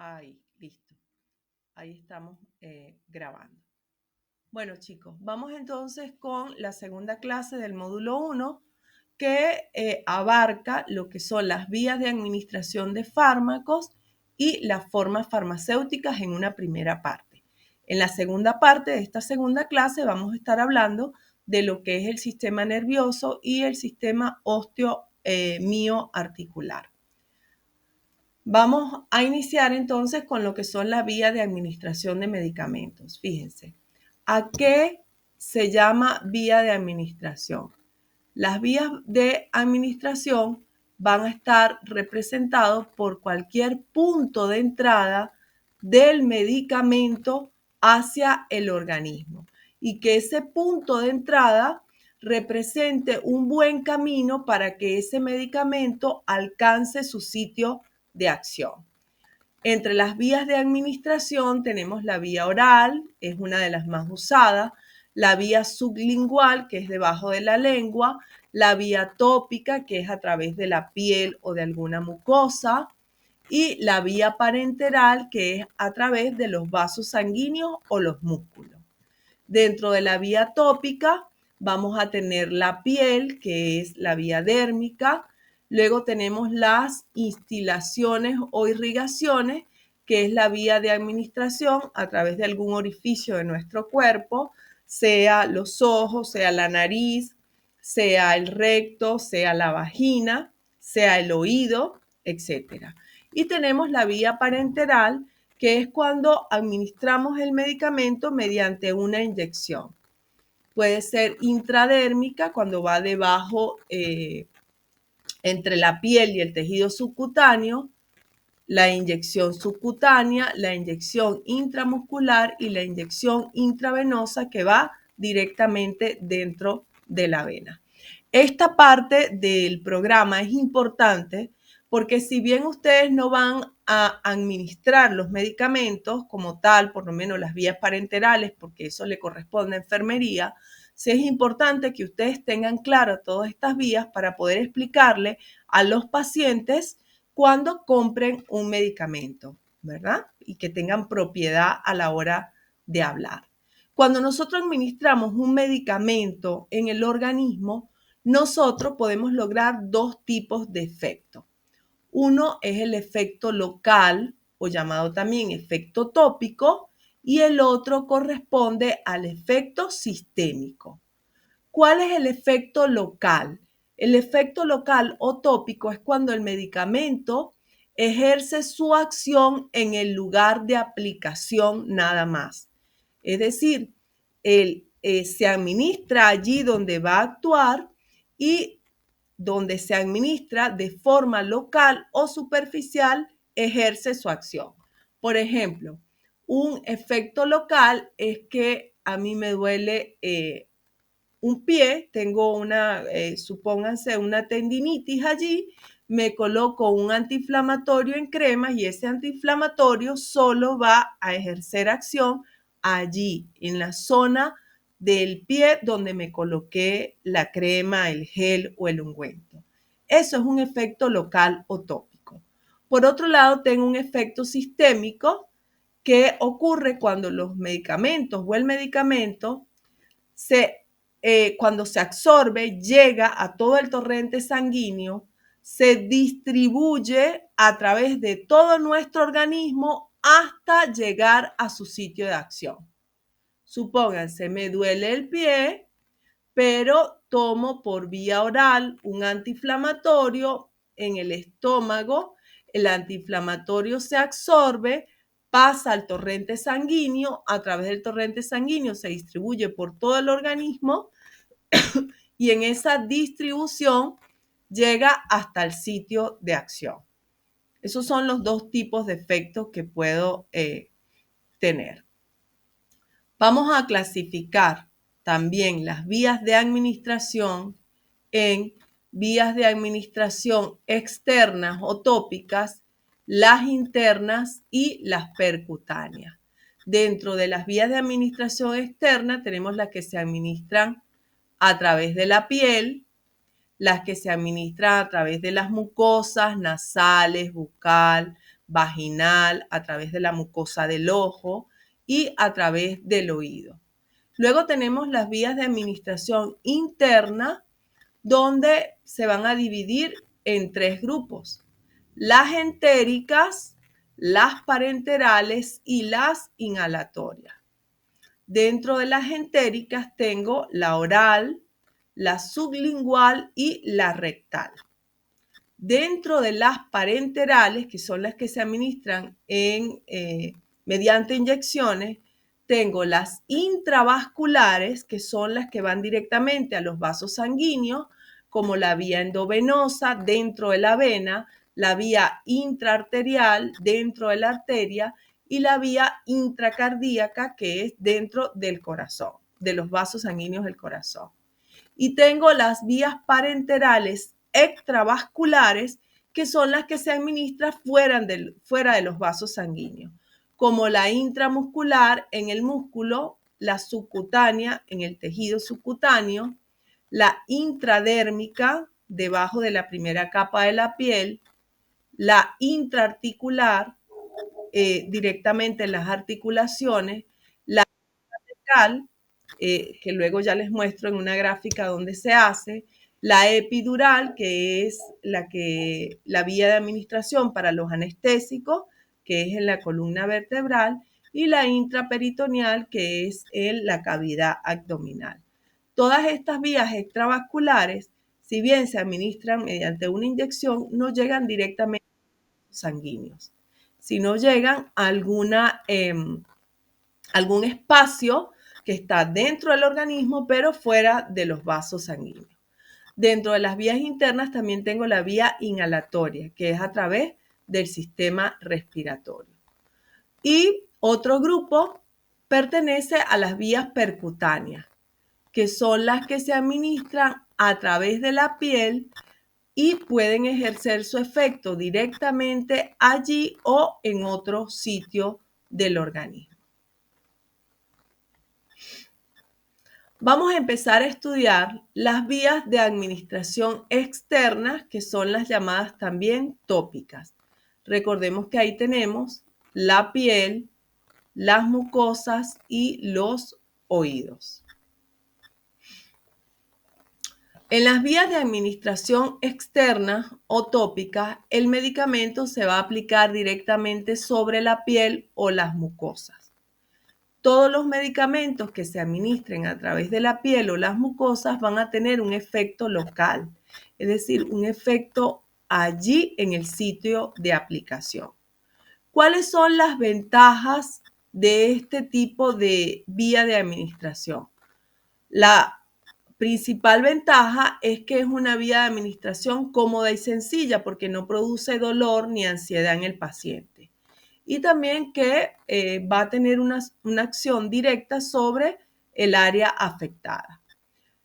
Ahí, listo. Ahí estamos grabando. Bueno, chicos, vamos entonces con la segunda clase del módulo 1 que abarca lo que son las vías de administración de fármacos y las formas farmacéuticas en una primera parte. En la segunda parte de esta segunda clase vamos a estar hablando de lo que es el sistema nervioso y el sistema osteomioarticular. Vamos a iniciar entonces con lo que son las vías de administración de medicamentos. Fíjense, ¿a qué se llama vía de administración? Las vías de administración van a estar representados por cualquier punto de entrada del medicamento hacia el organismo y que ese punto de entrada represente un buen camino para que ese medicamento alcance su sitio de acción. Entre las vías de administración tenemos la vía oral, es una de las más usadas, la vía sublingual, que es debajo de la lengua, la vía tópica, que es a través de la piel o de alguna mucosa, y la vía parenteral, que es a través de los vasos sanguíneos o los músculos. Dentro de la vía tópica vamos a tener la piel, que es la vía dérmica. Luego tenemos las instilaciones o irrigaciones, que es la vía de administración a través de algún orificio de nuestro cuerpo, sea los ojos, sea la nariz, sea el recto, sea la vagina, sea el oído, etc. Y tenemos la vía parenteral, que es cuando administramos el medicamento mediante una inyección. Puede ser intradérmica, cuando va debajo entre la piel y el tejido subcutáneo, la inyección subcutánea, la inyección intramuscular y la inyección intravenosa que va directamente dentro de la vena. Esta parte del programa es importante porque si bien ustedes no van a administrar los medicamentos como tal, por lo menos las vías parenterales, porque eso le corresponde a enfermería, sí es importante que ustedes tengan claro todas estas vías para poder explicarle a los pacientes cuando compren un medicamento, ¿verdad? Y que tengan propiedad a la hora de hablar. Cuando nosotros administramos un medicamento en el organismo, nosotros podemos lograr dos tipos de efectos. Uno es el efecto local o llamado también efecto tópico y el otro corresponde al efecto sistémico. ¿Cuál es el efecto local? El efecto local o tópico es cuando el medicamento ejerce su acción en el lugar de aplicación nada más. Es decir, se administra allí donde va a actuar y donde se administra de forma local o superficial ejerce su acción. Por ejemplo, un efecto local es que a mí me duele un pie, tengo supónganse una tendinitis allí, me coloco un antiinflamatorio en crema y ese antiinflamatorio solo va a ejercer acción allí, en la zona del pie donde me coloqué la crema, el gel o el ungüento. Eso es un efecto local o tópico. Por otro lado, tengo un efecto sistémico que ocurre cuando los medicamentos o el medicamento cuando se absorbe, llega a todo el torrente sanguíneo, se distribuye a través de todo nuestro organismo hasta llegar a su sitio de acción. Supónganse, me duele el pie, pero tomo por vía oral un antiinflamatorio en el estómago, el antiinflamatorio se absorbe, pasa al torrente sanguíneo, a través del torrente sanguíneo se distribuye por todo el organismo y en esa distribución llega hasta el sitio de acción. Esos son los dos tipos de efectos que puedo tener. Vamos a clasificar también las vías de administración en vías de administración externas o tópicas, las internas y las percutáneas. Dentro de las vías de administración externa tenemos las que se administran a través de la piel, las que se administran a través de las mucosas nasales, bucal, vaginal, a través de la mucosa del ojo y a través del oído. Luego tenemos las vías de administración interna, donde se van a dividir en 3 grupos: las entéricas, las parenterales y las inhalatorias. Dentro de las entéricas tengo la oral, la sublingual y la rectal. Dentro de las parenterales, que son las que se administran mediante inyecciones, tengo las intravasculares, que son las que van directamente a los vasos sanguíneos, como la vía endovenosa dentro de la vena, la vía intraarterial dentro de la arteria y la vía intracardíaca, que es dentro del corazón, de los vasos sanguíneos del corazón. Y tengo las vías parenterales extravasculares, que son las que se administran fuera de los vasos sanguíneos, como la intramuscular en el músculo, la subcutánea en el tejido subcutáneo, la intradérmica debajo de la primera capa de la piel, la intraarticular directamente en las articulaciones, la vertical, que luego ya les muestro en una gráfica donde se hace, la epidural, que es la vía de administración para los anestésicos, que es en la columna vertebral, y la intraperitoneal, que es en la cavidad abdominal. Todas estas vías extravasculares, si bien se administran mediante una inyección, no llegan directamente a los sanguíneos, sino llegan a algún espacio que está dentro del organismo, pero fuera de los vasos sanguíneos. Dentro de las vías internas también tengo la vía inhalatoria, que es a través del sistema respiratorio. Y otro grupo pertenece a las vías percutáneas, que son las que se administran a través de la piel y pueden ejercer su efecto directamente allí o en otro sitio del organismo. Vamos a empezar a estudiar las vías de administración externas, que son las llamadas también tópicas. Recordemos que ahí tenemos la piel, las mucosas y los oídos. En las vías de administración externa o tópicas, el medicamento se va a aplicar directamente sobre la piel o las mucosas. Todos los medicamentos que se administren a través de la piel o las mucosas van a tener un efecto local, es decir, un efecto allí en el sitio de aplicación. ¿Cuáles son las ventajas de este tipo de vía de administración? La principal ventaja es que es una vía de administración cómoda y sencilla, porque no produce dolor ni ansiedad en el paciente. Y también que va a tener una acción directa sobre el área afectada.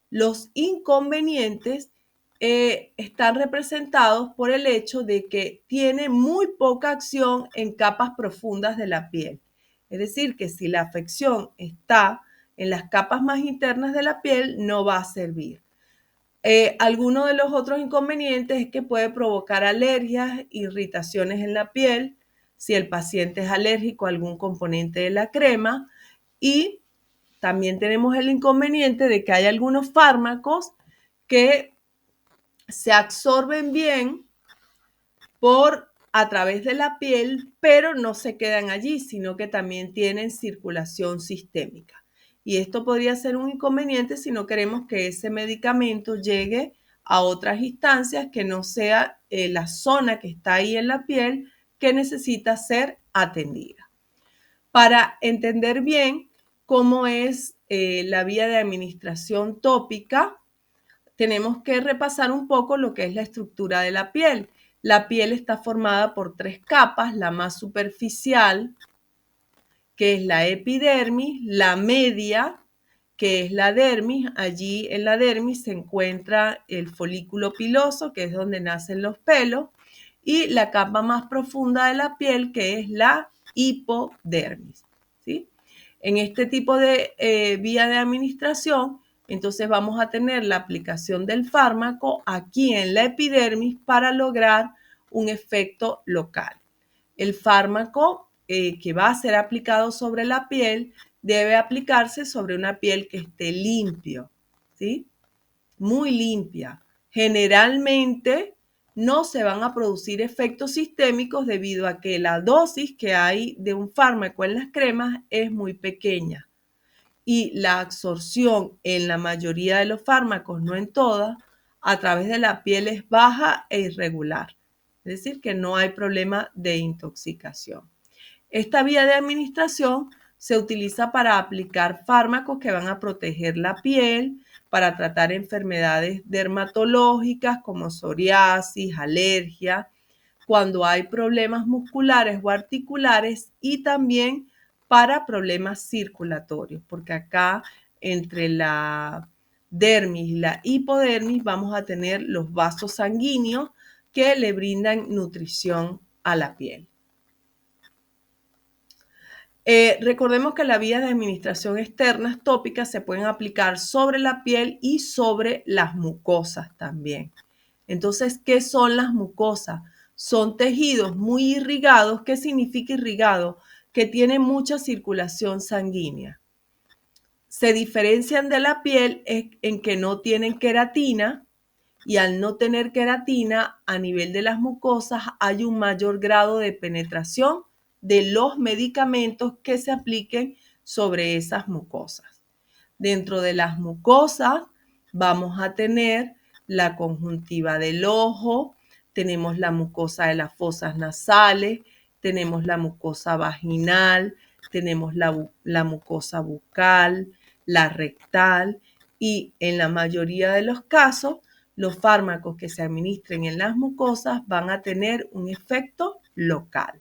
Los inconvenientes están representados por el hecho de que tiene muy poca acción en capas profundas de la piel. Es decir, que si la afección está en las capas más internas de la piel, no va a servir. Alguno de los otros inconvenientes es que puede provocar alergias, irritaciones en la piel, si el paciente es alérgico a algún componente de la crema, y también tenemos el inconveniente de que hay algunos fármacos que se absorben bien a través de la piel, pero no se quedan allí, sino que también tienen circulación sistémica. Y esto podría ser un inconveniente si no queremos que ese medicamento llegue a otras instancias que no sea la zona que está ahí en la piel que necesita ser atendida. Para entender bien cómo es la vía de administración tópica, tenemos que repasar un poco lo que es la estructura de la piel. La piel está formada por 3 capas, la más superficial, que es la epidermis, la media, que es la dermis. Allí en la dermis se encuentra el folículo piloso, que es donde nacen los pelos, y la capa más profunda de la piel, que es la hipodermis, ¿sí? En este tipo de vía de administración, entonces vamos a tener la aplicación del fármaco aquí en la epidermis para lograr un efecto local. El fármaco que va a ser aplicado sobre la piel debe aplicarse sobre una piel que esté limpio, ¿sí? Muy limpia. Generalmente no se van a producir efectos sistémicos debido a que la dosis que hay de un fármaco en las cremas es muy pequeña y la absorción en la mayoría de los fármacos, no en todas, a través de la piel es baja e irregular. Es decir, que no hay problema de intoxicación. Esta vía de administración se utiliza para aplicar fármacos que van a proteger la piel, para tratar enfermedades dermatológicas como psoriasis, alergia, cuando hay problemas musculares o articulares y también para problemas circulatorios, porque acá entre la dermis y la hipodermis vamos a tener los vasos sanguíneos que le brindan nutrición a la piel. Recordemos que las vías de administración externas tópicas se pueden aplicar sobre la piel y sobre las mucosas también. Entonces, ¿qué son las mucosas? Son tejidos muy irrigados. ¿Qué significa irrigado? Que tienen mucha circulación sanguínea. Se diferencian de la piel en que no tienen queratina y al no tener queratina a nivel de las mucosas hay un mayor grado de penetración de los medicamentos que se apliquen sobre esas mucosas. Dentro de las mucosas vamos a tener la conjuntiva del ojo, tenemos la mucosa de las fosas nasales, tenemos la mucosa vaginal, tenemos la mucosa bucal, la rectal y en la mayoría de los casos los fármacos que se administren en las mucosas van a tener un efecto local.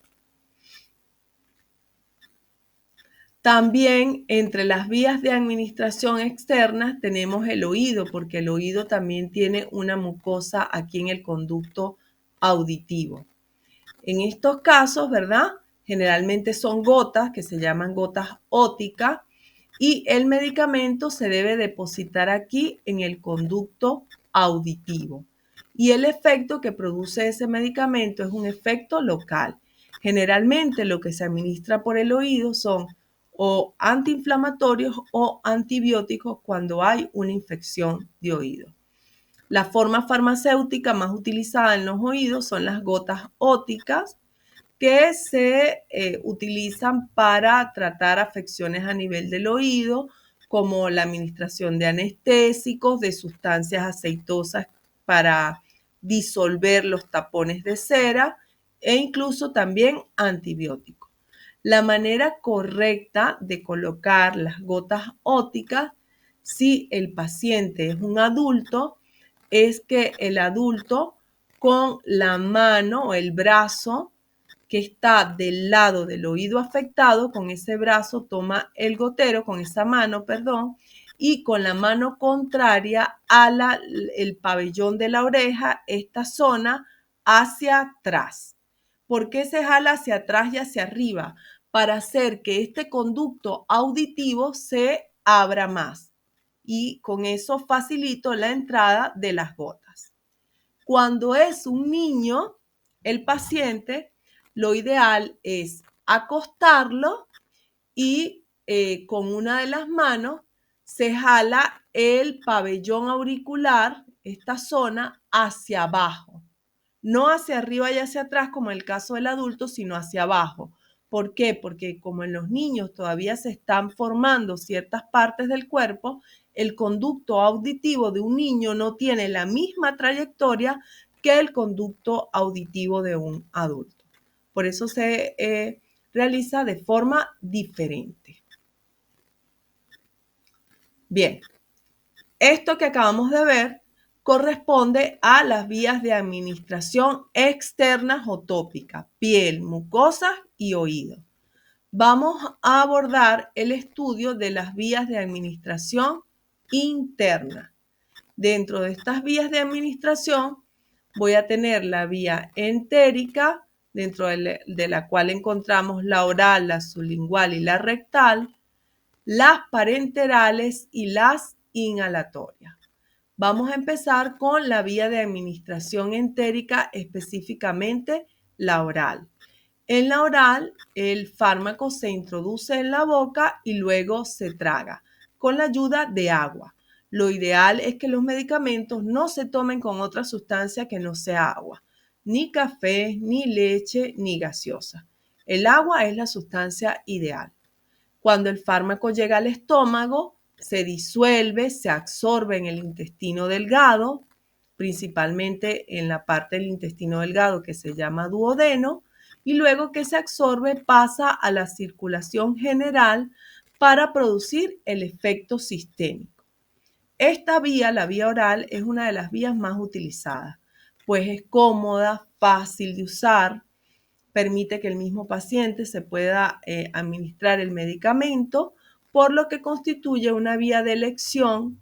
También entre las vías de administración externas tenemos el oído, porque el oído también tiene una mucosa aquí en el conducto auditivo. En estos casos, ¿verdad? Generalmente son gotas que se llaman gotas óticas y el medicamento se debe depositar aquí en el conducto auditivo. Y el efecto que produce ese medicamento es un efecto local. Generalmente lo que se administra por el oído son o antiinflamatorios o antibióticos cuando hay una infección de oído. La forma farmacéutica más utilizada en los oídos son las gotas óticas que se utilizan para tratar afecciones a nivel del oído, como la administración de anestésicos, de sustancias aceitosas para disolver los tapones de cera e incluso también antibióticos. La manera correcta de colocar las gotas ópticas, si el paciente es un adulto, es que el adulto con la mano o el brazo que está del lado del oído afectado, con ese brazo toma el gotero, con esa mano, perdón, y con la mano contraria ala el pabellón de la oreja, esta zona hacia atrás. ¿Por qué se jala hacia atrás y hacia arriba? Para hacer que este conducto auditivo se abra más y con eso facilito la entrada de las gotas. Cuando es un niño, el paciente, lo ideal es acostarlo y con una de las manos se jala el pabellón auricular, esta zona, hacia abajo. No hacia arriba y hacia atrás como en el caso del adulto, sino hacia abajo. ¿Por qué? Porque como en los niños todavía se están formando ciertas partes del cuerpo, el conducto auditivo de un niño no tiene la misma trayectoria que el conducto auditivo de un adulto. Por eso se realiza de forma diferente. Bien, esto que acabamos de ver corresponde a las vías de administración externas o tópicas, piel, mucosas y oído. Vamos a abordar el estudio de las vías de administración interna. Dentro de estas vías de administración voy a tener la vía entérica, dentro de la cual encontramos la oral, la sublingual y la rectal, las parenterales y las inhalatorias. Vamos a empezar con la vía de administración entérica, específicamente la oral. En la oral, el fármaco se introduce en la boca y luego se traga con la ayuda de agua. Lo ideal es que los medicamentos no se tomen con otra sustancia que no sea agua, ni café, ni leche, ni gaseosa. El agua es la sustancia ideal. Cuando el fármaco llega al estómago, se disuelve, se absorbe en el intestino delgado, principalmente en la parte del intestino delgado que se llama duodeno, y luego que se absorbe pasa a la circulación general para producir el efecto sistémico. Esta vía, la vía oral, es una de las vías más utilizadas, pues es cómoda, fácil de usar, permite que el mismo paciente se pueda administrar el medicamento, por lo que constituye una vía de elección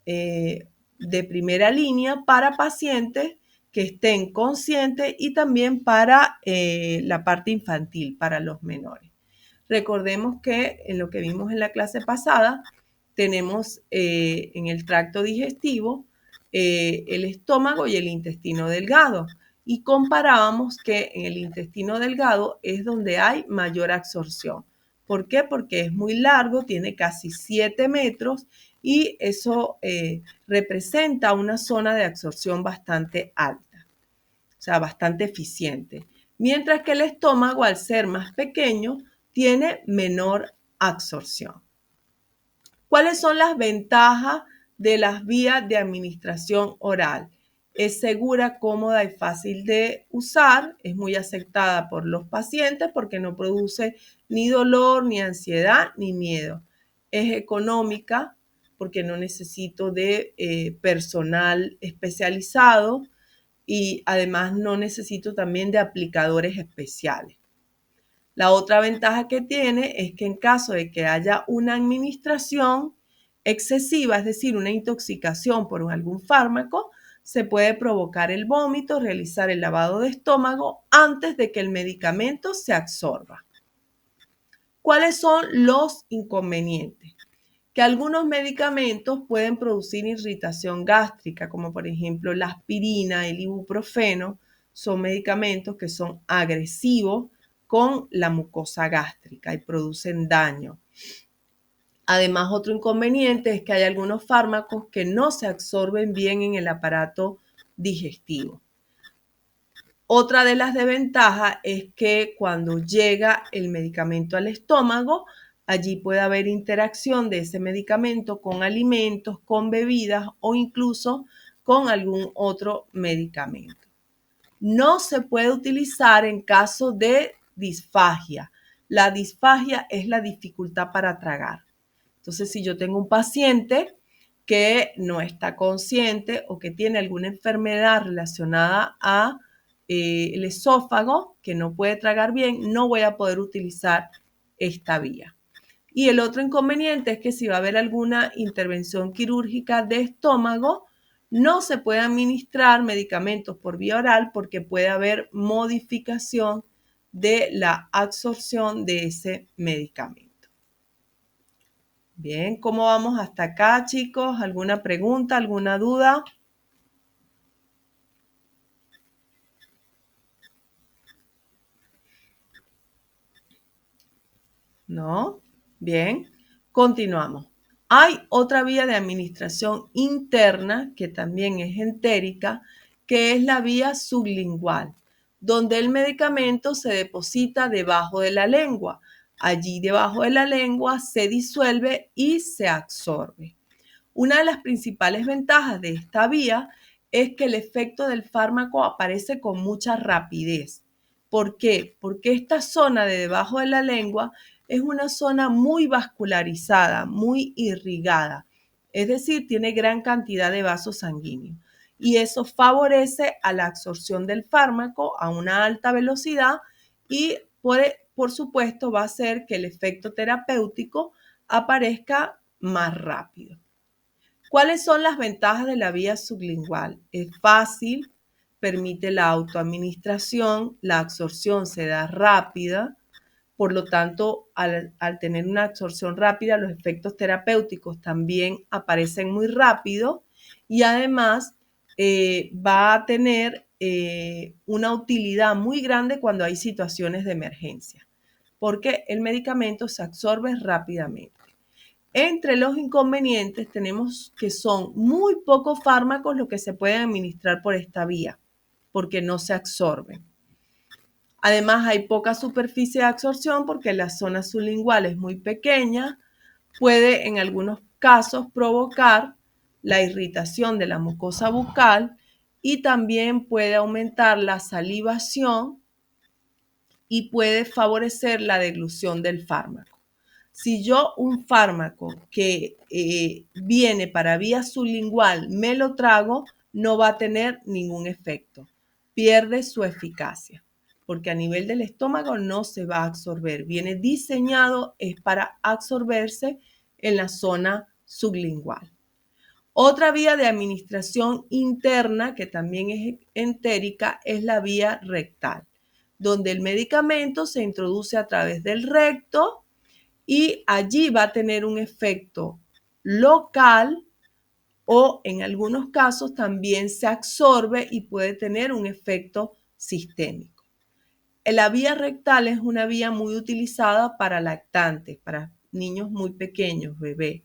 de primera línea para pacientes que estén conscientes y también para la parte infantil, para los menores. Recordemos que en lo que vimos en la clase pasada, tenemos en el tracto digestivo el estómago y el intestino delgado. Y comparábamos que en el intestino delgado es donde hay mayor absorción. ¿Por qué? Porque es muy largo, tiene casi 7 metros y eso representa una zona de absorción bastante alta, o sea, bastante eficiente. Mientras que el estómago, al ser más pequeño, tiene menor absorción. ¿Cuáles son las ventajas de las vías de administración oral? Es segura, cómoda y fácil de usar, es muy aceptada por los pacientes porque no produce ni dolor, ni ansiedad, ni miedo. Es económica porque no necesito de personal especializado y además no necesito también de aplicadores especiales. La otra ventaja que tiene es que en caso de que haya una administración excesiva, es decir, una intoxicación por algún fármaco, se puede provocar el vómito, realizar el lavado de estómago antes de que el medicamento se absorba. ¿Cuáles son los inconvenientes? Que algunos medicamentos pueden producir irritación gástrica, como por ejemplo la aspirina, el ibuprofeno, son medicamentos que son agresivos con la mucosa gástrica y producen daño. Además, otro inconveniente es que hay algunos fármacos que no se absorben bien en el aparato digestivo. Otra de las desventajas es que cuando llega el medicamento al estómago, allí puede haber interacción de ese medicamento con alimentos, con bebidas o incluso con algún otro medicamento. No se puede utilizar en caso de disfagia. La disfagia es la dificultad para tragar. Entonces, si yo tengo un paciente que no está consciente o que tiene alguna enfermedad relacionada a el esófago, que no puede tragar bien, no voy a poder utilizar esta vía. Y el otro inconveniente es que si va a haber alguna intervención quirúrgica de estómago, no se puede administrar medicamentos por vía oral porque puede haber modificación de la absorción de ese medicamento. Bien, ¿cómo vamos hasta acá, chicos? ¿Alguna pregunta, alguna duda? ¿No? Bien, continuamos. Hay otra vía de administración interna que también es entérica, que es la vía sublingual, donde el medicamento se deposita debajo de la lengua. Allí debajo de la lengua se disuelve y se absorbe. Una de las principales ventajas de esta vía es que el efecto del fármaco aparece con mucha rapidez. ¿Por qué? Porque esta zona de debajo de la lengua es una zona muy vascularizada, muy irrigada, es decir, tiene gran cantidad de vasos sanguíneos y eso favorece a la absorción del fármaco a una alta velocidad y por supuesto va a hacer que el efecto terapéutico aparezca más rápido. ¿Cuáles son las ventajas de la vía sublingual? Es fácil, permite la autoadministración, la absorción se da rápida, por lo tanto, al tener una absorción rápida, los efectos terapéuticos también aparecen muy rápido y además va a tener una utilidad muy grande cuando hay situaciones de emergencia, porque el medicamento se absorbe rápidamente. Entre los inconvenientes tenemos que son muy pocos fármacos los que se pueden administrar por esta vía, porque no se absorben. Además, hay poca superficie de absorción porque la zona sublingual es muy pequeña, puede en algunos casos provocar la irritación de la mucosa bucal y también puede aumentar la salivación y puede favorecer la deglución del fármaco. Si yo un fármaco que viene para vía sublingual me lo trago, no va a tener ningún efecto. Pierde su eficacia, porque a nivel del estómago no se va a absorber. Viene diseñado es para absorberse en la zona sublingual. Otra vía de administración interna, que también es entérica, es la vía rectal, donde el medicamento se introduce a través del recto y allí va a tener un efecto local o en algunos casos también se absorbe y puede tener un efecto sistémico. La vía rectal es una vía muy utilizada para lactantes, para niños muy pequeños, bebés.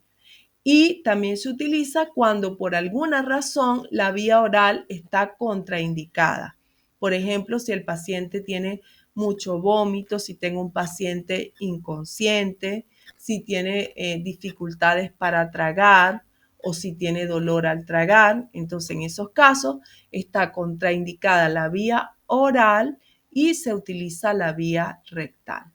Y también se utiliza cuando por alguna razón la vía oral está contraindicada. Por ejemplo, si el paciente tiene mucho vómito, si tengo un paciente inconsciente, si tiene dificultades para tragar o si tiene dolor al tragar. Entonces, en esos casos está contraindicada la vía oral y se utiliza la vía rectal.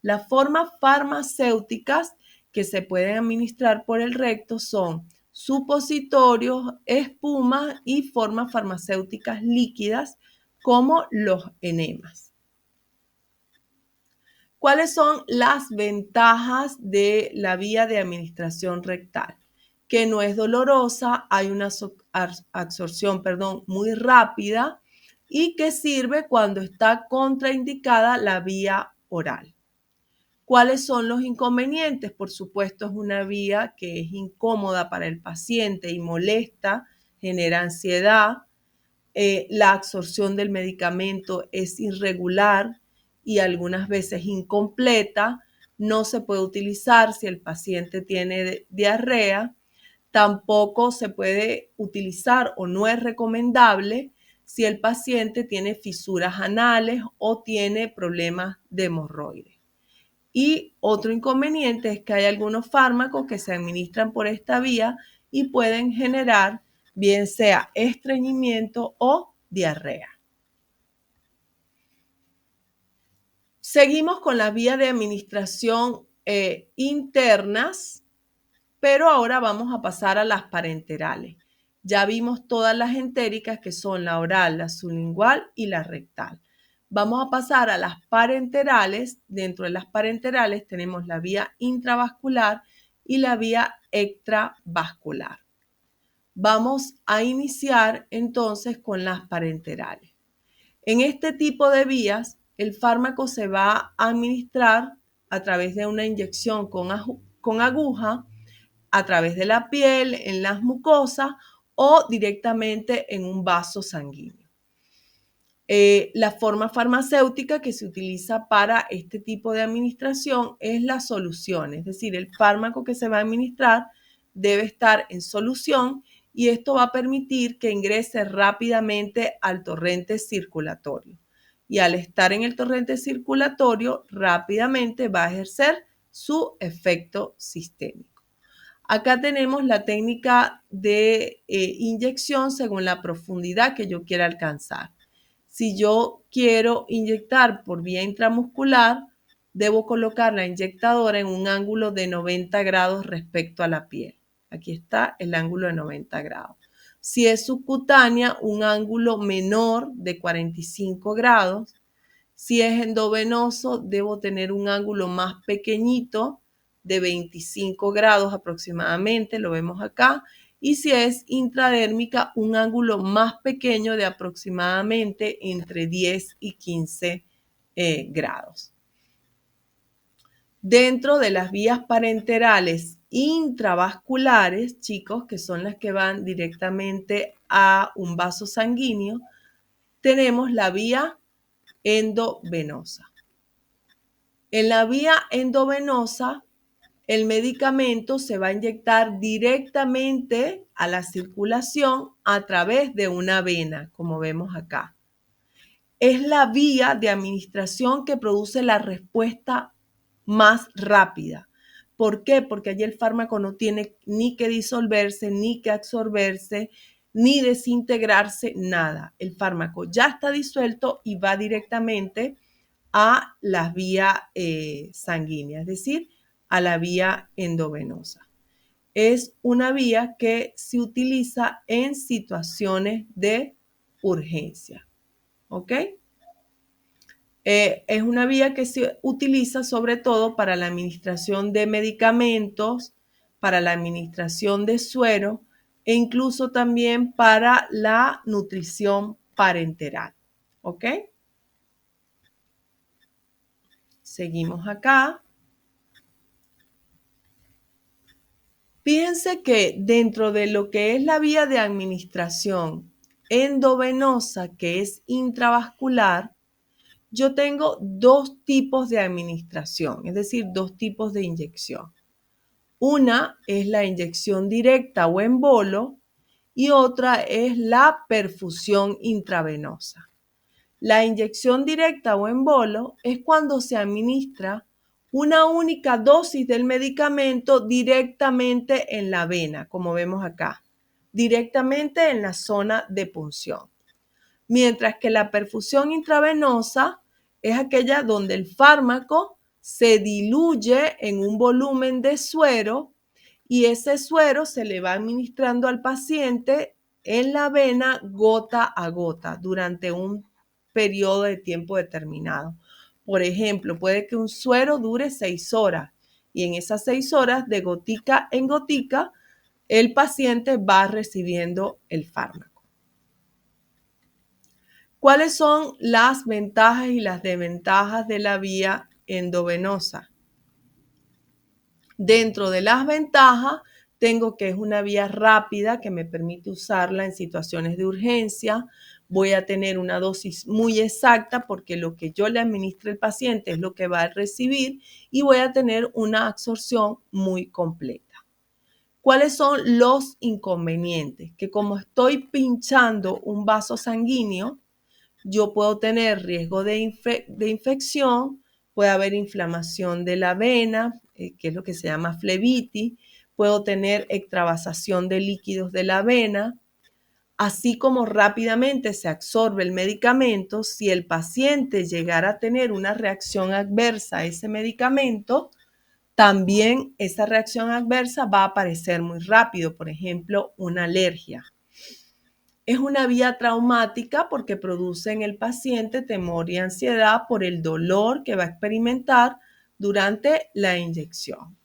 Las formas farmacéuticas que se pueden administrar por el recto son supositorios, espumas y formas farmacéuticas líquidas como los enemas. ¿Cuáles son las ventajas de la vía de administración rectal? Que no es dolorosa, hay una absorción, muy rápida y que sirve cuando está contraindicada la vía oral. ¿Cuáles son los inconvenientes? Por supuesto, es una vía que es incómoda para el paciente y molesta, genera ansiedad. La absorción del medicamento es irregular y algunas veces incompleta. No se puede utilizar si el paciente tiene diarrea. Tampoco se puede utilizar o no es recomendable si el paciente tiene fisuras anales o tiene problemas de hemorroides. Y otro inconveniente es que hay algunos fármacos que se administran por esta vía y pueden generar bien sea estreñimiento o diarrea. Seguimos con las vías de administración internas, pero ahora vamos a pasar a las parenterales. Ya vimos todas las entéricas que son la oral, la sublingual y la rectal. Vamos a pasar a las parenterales. Dentro de las parenterales tenemos la vía intravascular y la vía extravascular. Vamos a iniciar entonces con las parenterales. En este tipo de vías, el fármaco se va a administrar a través de una inyección con aguja, a través de la piel, en las mucosas o directamente en un vaso sanguíneo. La forma farmacéutica que se utiliza para este tipo de administración es la solución, es decir, el fármaco que se va a administrar debe estar en solución y esto va a permitir que ingrese rápidamente al torrente circulatorio. Y al estar en el torrente circulatorio, rápidamente va a ejercer su efecto sistémico. Acá tenemos la técnica de inyección según la profundidad que yo quiera alcanzar. Si yo quiero inyectar por vía intramuscular, debo colocar la inyectadora en un ángulo de 90 grados respecto a la piel. Aquí está el ángulo de 90 grados. Si es subcutánea, un ángulo menor de 45 grados. Si es endovenoso, debo tener un ángulo más pequeñito de 25 grados aproximadamente, lo vemos acá. Y si es intradérmica, un ángulo más pequeño de aproximadamente entre 10 y 15 grados. Dentro de las vías parenterales intravasculares, chicos, que son las que van directamente a un vaso sanguíneo, tenemos la vía endovenosa. En la vía endovenosa, el medicamento se va a inyectar directamente a la circulación a través de una vena, como vemos acá. Es la vía de administración que produce la respuesta más rápida. ¿Por qué? Porque allí el fármaco no tiene ni que disolverse, ni que absorberse, ni desintegrarse, nada. El fármaco ya está disuelto y va directamente a la vía sanguínea, es decir, a la vía endovenosa. Es una vía que se utiliza en situaciones de urgencia. ¿Ok? Es una vía que se utiliza sobre todo para la administración de medicamentos, para la administración de suero e incluso también para la nutrición parenteral. ¿Ok? Seguimos acá. Fíjense que dentro de lo que es la vía de administración endovenosa, que es intravascular, yo tengo dos tipos de administración, es decir, dos tipos de inyección. Una es la inyección directa o en bolo y otra es la perfusión intravenosa. La inyección directa o en bolo es cuando se administra una única dosis del medicamento directamente en la vena, como vemos acá, directamente en la zona de punción. Mientras que la perfusión intravenosa es aquella donde el fármaco se diluye en un volumen de suero y ese suero se le va administrando al paciente en la vena gota a gota durante un periodo de tiempo determinado. Por ejemplo, puede que un suero dure 6 horas y en esas 6 horas, de gotica en gotica, el paciente va recibiendo el fármaco. ¿Cuáles son las ventajas y las desventajas de la vía endovenosa? Dentro de las ventajas, tengo que es una vía rápida que me permite usarla en situaciones de urgencia. Voy a tener una dosis muy exacta porque lo que yo le administre al paciente es lo que va a recibir y voy a tener una absorción muy completa. ¿Cuáles son los inconvenientes? Que como estoy pinchando un vaso sanguíneo, yo puedo tener riesgo de infección, puede haber inflamación de la vena, que es lo que se llama flebitis, puedo tener extravasación de líquidos de la vena, así como rápidamente se absorbe el medicamento. Si el paciente llegara a tener una reacción adversa a ese medicamento, también esa reacción adversa va a aparecer muy rápido, por ejemplo, una alergia. Es una vía traumática porque produce en el paciente temor y ansiedad por el dolor que va a experimentar durante la inyección.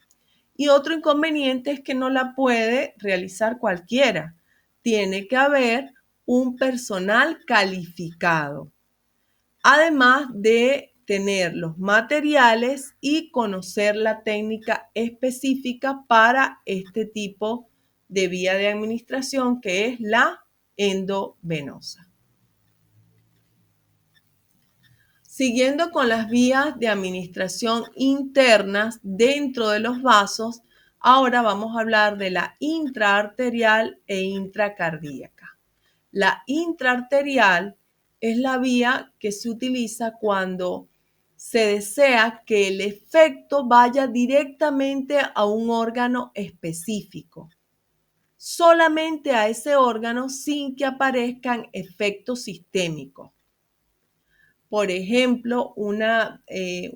Y otro inconveniente es que no la puede realizar cualquiera. Tiene que haber un personal calificado, además de tener los materiales y conocer la técnica específica para este tipo de vía de administración, que es la endovenosa. Siguiendo con las vías de administración internas dentro de los vasos, ahora vamos a hablar de la intraarterial e intracardíaca. La intraarterial es la vía que se utiliza cuando se desea que el efecto vaya directamente a un órgano específico, solamente a ese órgano sin que aparezcan efectos sistémicos. Por ejemplo, un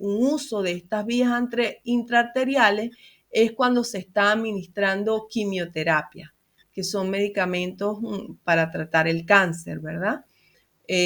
uso de estas vías intraarteriales es cuando se está administrando quimioterapia, que son medicamentos para tratar el cáncer, ¿verdad?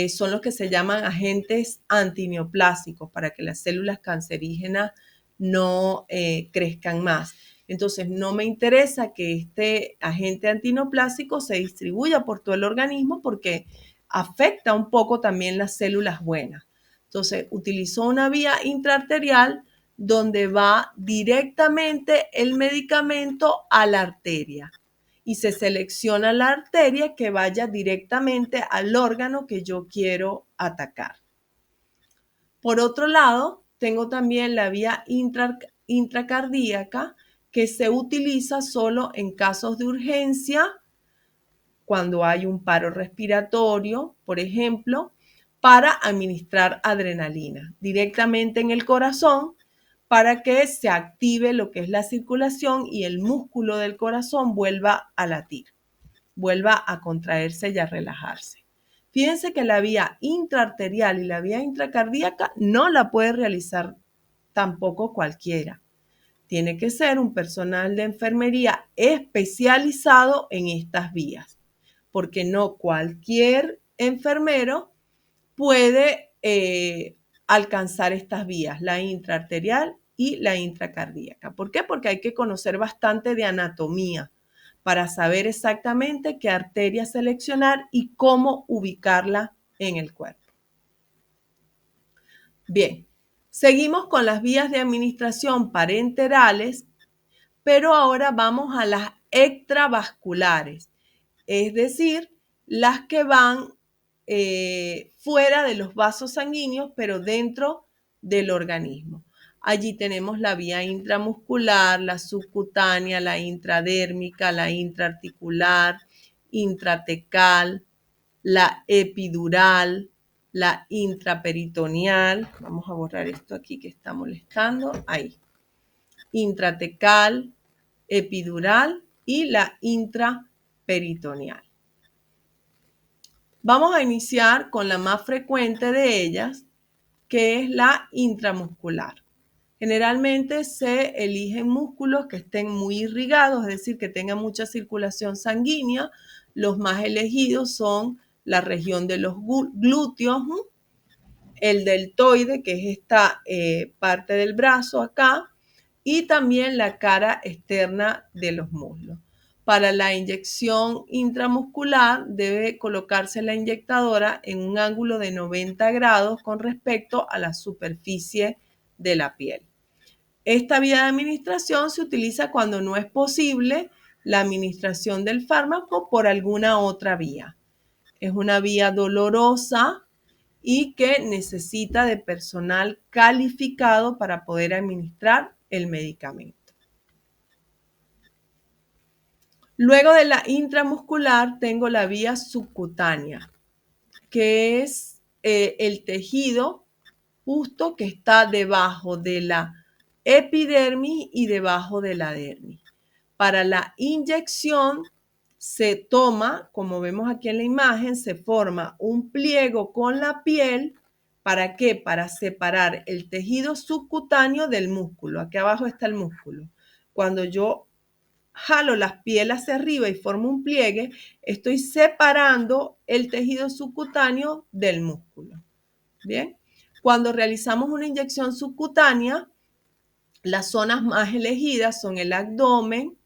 Son los que se llaman agentes antineoplásicos para que las células cancerígenas no crezcan más. Entonces, no me interesa que este agente antineoplásico se distribuya por todo el organismo porque afecta un poco también las células buenas. Entonces, utilizó una vía intraarterial donde va directamente el medicamento a la arteria y se selecciona la arteria que vaya directamente al órgano que yo quiero atacar. Por otro lado, tengo también la vía intracardíaca, que se utiliza solo en casos de urgencia, cuando hay un paro respiratorio, por ejemplo, para administrar adrenalina directamente en el corazón para que se active lo que es la circulación y el músculo del corazón vuelva a latir, vuelva a contraerse y a relajarse. Fíjense que la vía intraarterial y la vía intracardíaca no la puede realizar tampoco cualquiera. Tiene que ser un personal de enfermería especializado en estas vías, porque no cualquier enfermero puede alcanzar estas vías, la intraarterial y la intracardíaca. ¿Por qué? Porque hay que conocer bastante de anatomía para saber exactamente qué arteria seleccionar y cómo ubicarla en el cuerpo. Bien, seguimos con las vías de administración parenterales, pero ahora vamos a las extravasculares, es decir, las que van fuera de los vasos sanguíneos, pero dentro del organismo. Allí tenemos la vía intramuscular, la subcutánea, la intradérmica, la intraarticular, intratecal, la epidural, la intraperitoneal. Vamos a borrar esto aquí que está molestando. Ahí. Intratecal, epidural y la intraperitoneal. Vamos a iniciar con la más frecuente de ellas, que es la intramuscular. Generalmente se eligen músculos que estén muy irrigados, es decir, que tengan mucha circulación sanguínea. Los más elegidos son la región de los glúteos, el deltoide, que es esta parte del brazo acá, y también la cara externa de los muslos. Para la inyección intramuscular debe colocarse la inyectadora en un ángulo de 90 grados con respecto a la superficie de la piel. Esta vía de administración se utiliza cuando no es posible la administración del fármaco por alguna otra vía. Es una vía dolorosa y que necesita de personal calificado para poder administrar el medicamento. Luego de la intramuscular tengo la vía subcutánea, que es el tejido justo que está debajo de la epidermis y debajo de la dermis. Para la inyección se toma, como vemos aquí en la imagen, se forma un pliego con la piel. ¿Para qué? Para separar el tejido subcutáneo del músculo. Aquí abajo está el músculo. Cuando yo jalo las pieles hacia arriba y formo un pliegue, estoy separando el tejido subcutáneo del músculo. Bien. Cuando realizamos una inyección subcutánea, las zonas más elegidas son el abdomen,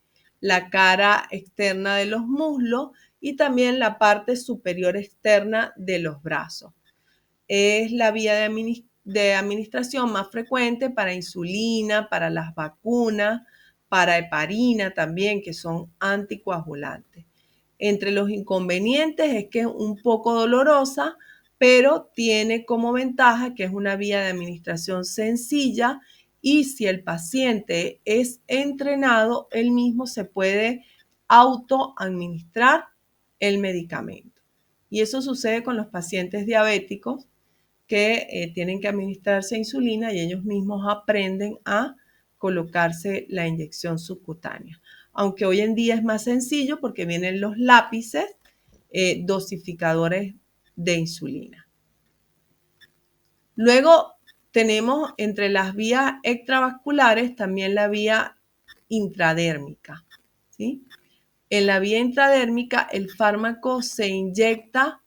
la cara externa de los muslos y también la parte superior externa de los brazos. Es la vía de administración más frecuente para insulina, para las vacunas, para heparina también, que son anticoagulantes. Entre los inconvenientes es que es un poco dolorosa, pero tiene como ventaja que es una vía de administración sencilla y si el paciente es entrenado, él mismo se puede autoadministrar el medicamento. Y eso sucede con los pacientes diabéticos que tienen que administrarse insulina y ellos mismos aprenden a colocarse la inyección subcutánea. Aunque hoy en día es más sencillo porque vienen los lápices dosificadores de insulina. Luego tenemos entre las vías extravasculares también la vía intradérmica, ¿sí? En la vía intradérmica el fármaco se inyecta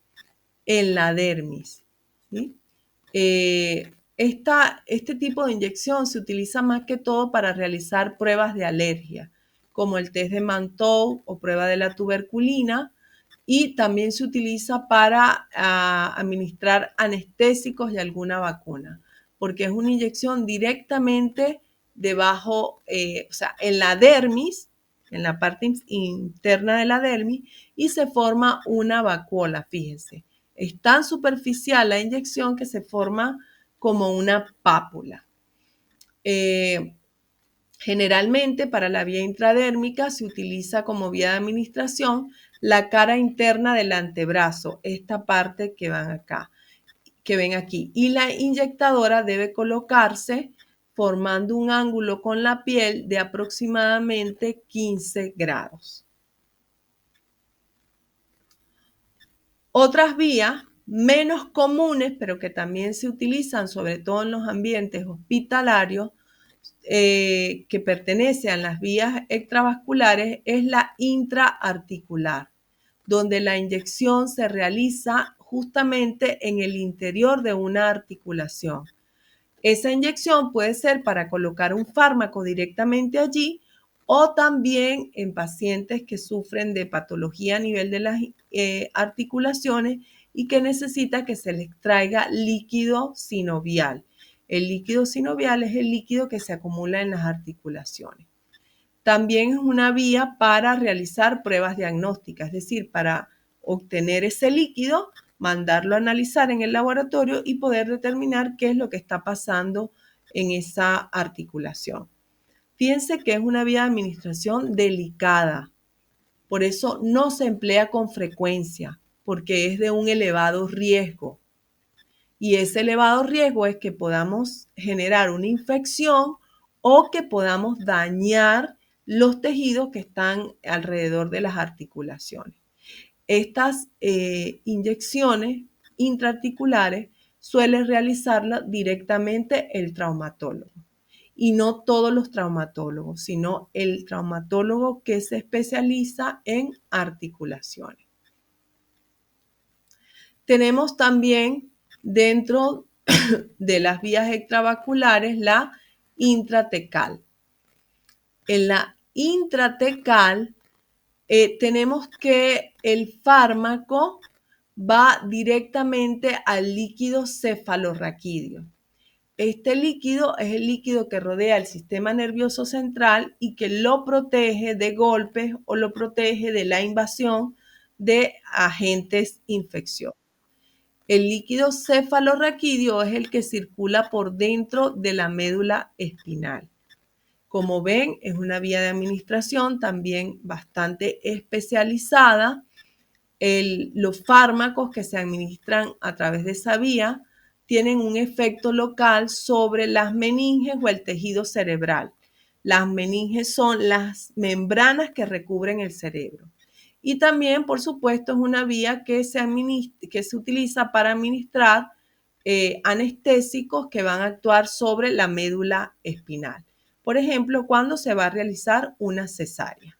en la dermis, ¿sí? Este tipo de inyección se utiliza más que todo para realizar pruebas de alergia, como el test de Mantoux o prueba de la tuberculina, y también se utiliza para administrar anestésicos y alguna vacuna, porque es una inyección directamente debajo, o sea, en la dermis, en la parte interna de la dermis y se forma una vacuola, fíjense. Es tan superficial la inyección que se forma como una pápula. Generalmente para la vía intradérmica se utiliza como vía de administración la cara interna del antebrazo, esta parte que van acá, que ven aquí. Y la inyectadora debe colocarse formando un ángulo con la piel de aproximadamente 15 grados. Otras vías menos comunes, pero que también se utilizan, sobre todo en los ambientes hospitalarios, que pertenece a las vías extravasculares, es la intraarticular, donde la inyección se realiza justamente en el interior de una articulación. Esa inyección puede ser para colocar un fármaco directamente allí o también en pacientes que sufren de patología a nivel de las articulaciones y que necesita que se les traiga líquido sinovial. El líquido sinovial es el líquido que se acumula en las articulaciones. También es una vía para realizar pruebas diagnósticas, es decir, para obtener ese líquido, mandarlo a analizar en el laboratorio y poder determinar qué es lo que está pasando en esa articulación. Fíjense que es una vía de administración delicada, por eso no se emplea con frecuencia, porque es de un elevado riesgo. Y ese elevado riesgo es que podamos generar una infección o que podamos dañar los tejidos que están alrededor de las articulaciones. Estas inyecciones intraarticulares suele realizarlas directamente el traumatólogo. Y no todos los traumatólogos, sino el traumatólogo que se especializa en articulaciones. Tenemos también dentro de las vías extravasculares la intratecal. En la intratecal tenemos que el fármaco va directamente al líquido cefalorraquídeo. Este líquido es el líquido que rodea el sistema nervioso central y que lo protege de golpes o lo protege de la invasión de agentes infecciosos. El líquido cefalorraquídeo es el que circula por dentro de la médula espinal. Como ven, es una vía de administración también bastante especializada. Los fármacos que se administran a través de esa vía tienen un efecto local sobre las meninges o el tejido cerebral. Las meninges son las membranas que recubren el cerebro. Y también, por supuesto, es una vía que se utiliza para administrar anestésicos que van a actuar sobre la médula espinal. Por ejemplo, cuando se va a realizar una cesárea.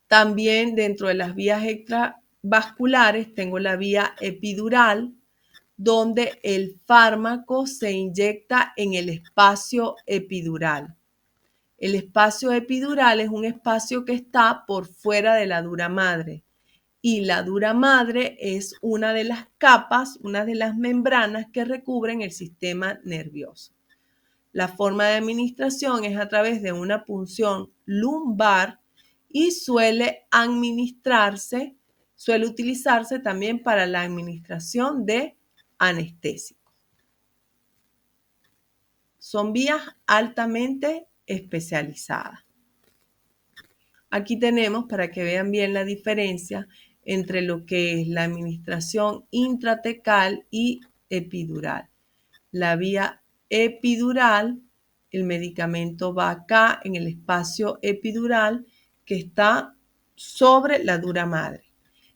También dentro de las vías extravasculares tengo la vía epidural, donde el fármaco se inyecta en el espacio epidural. El espacio epidural es un espacio que está por fuera de la dura madre. Y la dura madre es una de las capas, una de las membranas que recubren el sistema nervioso. La forma de administración es a través de una punción lumbar y suele utilizarse también para la administración de anestésicos. Son vías altamente especializadas. Aquí tenemos para que vean bien la diferencia entre lo que es la administración intratecal y epidural. La vía epidural, el medicamento va acá en el espacio epidural que está sobre la dura madre,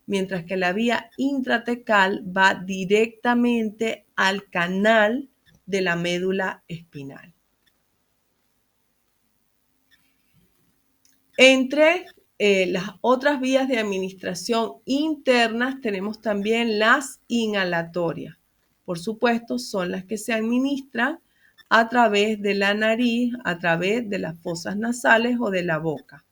mientras que la vía intratecal va directamente al canal de la médula espinal. Entre las otras vías de administración internas tenemos también las inhalatorias. Por supuesto, son las que se administran a través de la nariz, a través de las fosas nasales o de la boca.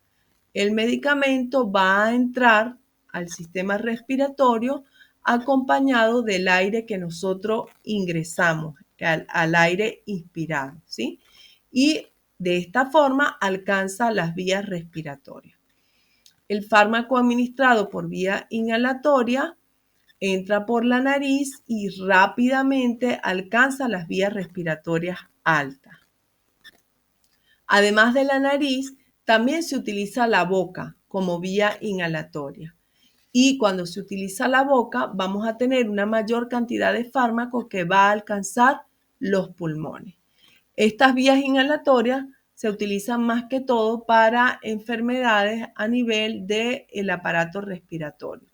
El medicamento va a entrar al sistema respiratorio acompañado del aire que nosotros ingresamos, al aire inspirado, ¿sí? Y De esta forma alcanza las vías respiratorias. El fármaco administrado por vía inhalatoria entra por la nariz y rápidamente alcanza las vías respiratorias altas. Además de la nariz, también se utiliza la boca como vía inhalatoria. Y cuando se utiliza la boca, vamos a tener una mayor cantidad de fármaco que va a alcanzar los pulmones. Estas vías inhalatorias se utilizan más que todo para enfermedades a nivel del aparato respiratorio.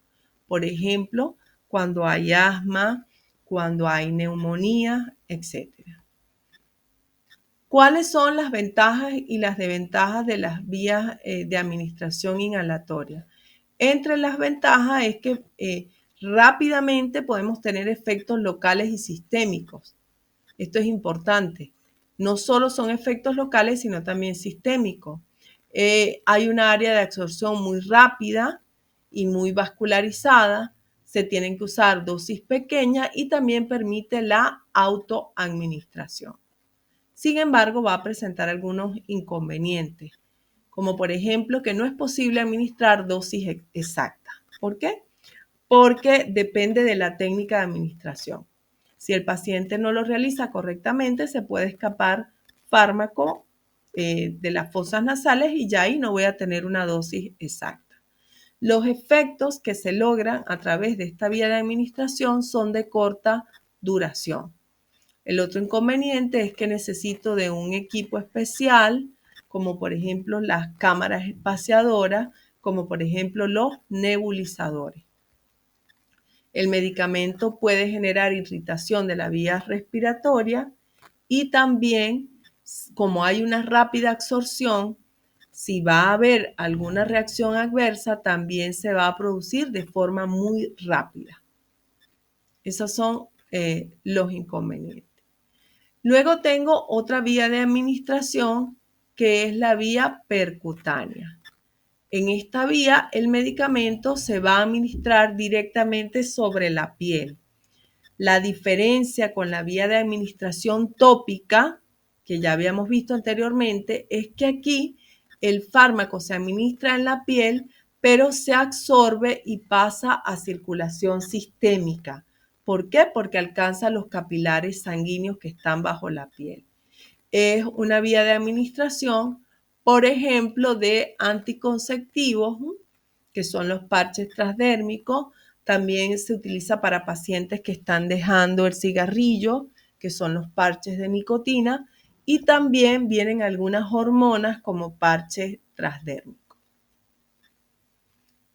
Por ejemplo, cuando hay asma, cuando hay neumonía, etc. ¿Cuáles son las ventajas y las desventajas de las vías de administración inhalatoria? Entre las ventajas es que rápidamente podemos tener efectos locales y sistémicos. Esto es importante. No solo son efectos locales, sino también sistémicos. Hay una área de absorción muy rápida y muy vascularizada. Se tienen que usar dosis pequeñas y también permite la autoadministración. Sin embargo, va a presentar algunos inconvenientes, como por ejemplo que no es posible administrar dosis exactas. ¿Por qué? Porque depende de la técnica de administración. Si el paciente no lo realiza correctamente, se puede escapar fármaco de las fosas nasales y ya ahí no voy a tener una dosis exacta. Los efectos que se logran a través de esta vía de administración son de corta duración. El otro inconveniente es que necesito de un equipo especial, como por ejemplo las cámaras espaciadoras, como por ejemplo los nebulizadores. El medicamento puede generar irritación de la vía respiratoria y también, como hay una rápida absorción, si va a haber alguna reacción adversa, también se va a producir de forma muy rápida. Esos son los inconvenientes. Luego tengo otra vía de administración que es la vía percutánea. En esta vía el medicamento se va a administrar directamente sobre la piel. La diferencia con la vía de administración tópica, que ya habíamos visto anteriormente, es que aquí el fármaco se administra en la piel, pero se absorbe y pasa a circulación sistémica. ¿Por qué? Porque alcanza los capilares sanguíneos que están bajo la piel. Es una vía de administración, por ejemplo, de anticonceptivos, que son los parches transdérmicos. También se utiliza para pacientes que están dejando el cigarrillo, que son los parches de nicotina. Y también vienen algunas hormonas como parches transdérmicos.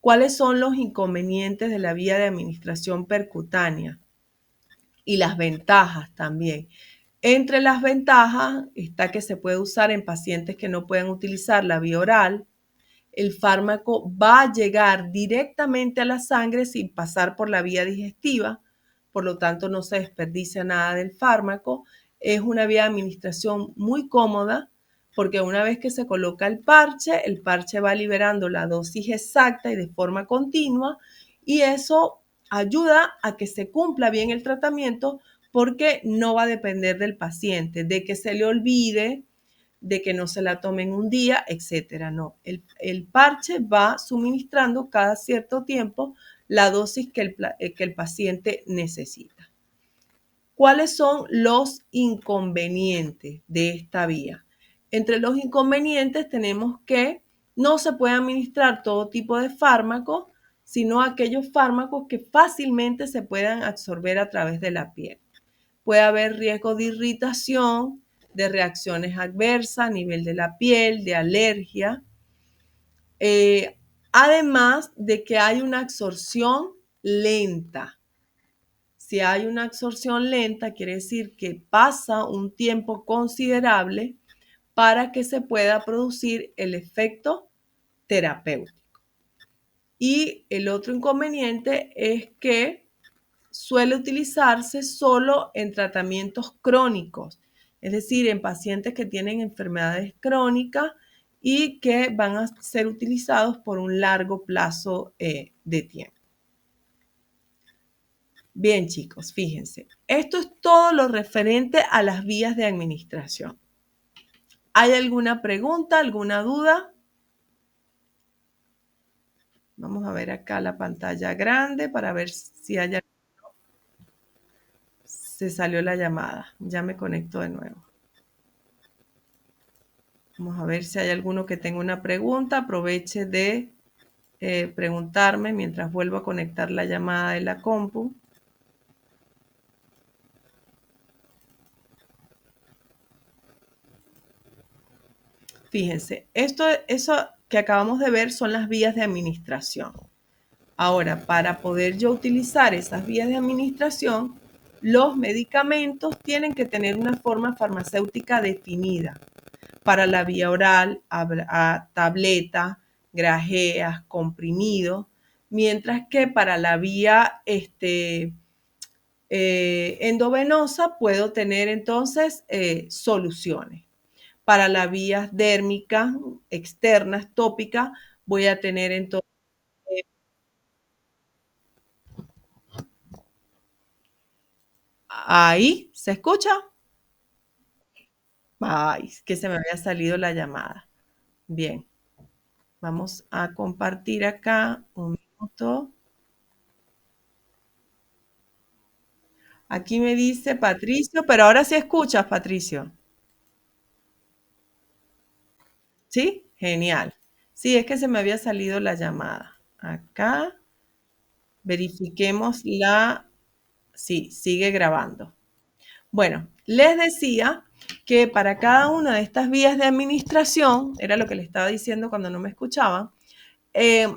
¿Cuáles son los inconvenientes de la vía de administración percutánea? Y las ventajas también. Entre las ventajas está que se puede usar en pacientes que no pueden utilizar la vía oral. El fármaco va a llegar directamente a la sangre sin pasar por la vía digestiva, por lo tanto no se desperdicia nada del fármaco. Es una vía de administración muy cómoda porque una vez que se coloca el parche va liberando la dosis exacta y de forma continua y eso ayuda a que se cumpla bien el tratamiento porque no va a depender del paciente, de que se le olvide, de que no se la tomen un día, etcétera. No, el parche va suministrando cada cierto tiempo la dosis que el paciente necesita. ¿Cuáles son los inconvenientes de esta vía? Entre los inconvenientes tenemos que no se puede administrar todo tipo de fármacos, sino aquellos fármacos que fácilmente se puedan absorber a través de la piel. Puede haber riesgo de irritación, de reacciones adversas a nivel de la piel, de alergia. Además de que hay una absorción lenta. Si hay una absorción lenta, quiere decir que pasa un tiempo considerable para que se pueda producir el efecto terapéutico. Y el otro inconveniente es que suele utilizarse solo en tratamientos crónicos, es decir, en pacientes que tienen enfermedades crónicas y que van a ser utilizados por un largo plazo de tiempo. Bien, chicos, fíjense, esto es todo lo referente a las vías de administración. ¿Hay alguna pregunta, alguna duda? Vamos a ver acá la pantalla grande para ver si hay... Se salió la llamada. Ya me conecto de nuevo. Vamos a ver si hay alguno que tenga una pregunta. Aproveche de preguntarme mientras vuelvo a conectar la llamada de la compu. Fíjense, eso que acabamos de ver son las vías de administración. Ahora, para poder yo utilizar esas vías de administración, los medicamentos tienen que tener una forma farmacéutica definida. Para la vía oral, a tableta, grajeas, comprimido, mientras que para la vía endovenosa puedo tener entonces soluciones. Para las vías dérmicas externas, tópicas, voy a tener entonces... Ahí, ¿se escucha? Ay, que se me había salido la llamada. Bien, vamos a compartir acá un minuto. Aquí me dice Patricio, pero ahora sí escuchas, Patricio. ¿Sí? Genial. Sí, es que se me había salido la llamada. Acá verifiquemos la... Sí, sigue grabando. Bueno, les decía que para cada una de estas vías de administración, era lo que le estaba diciendo cuando no me escuchaban, eh,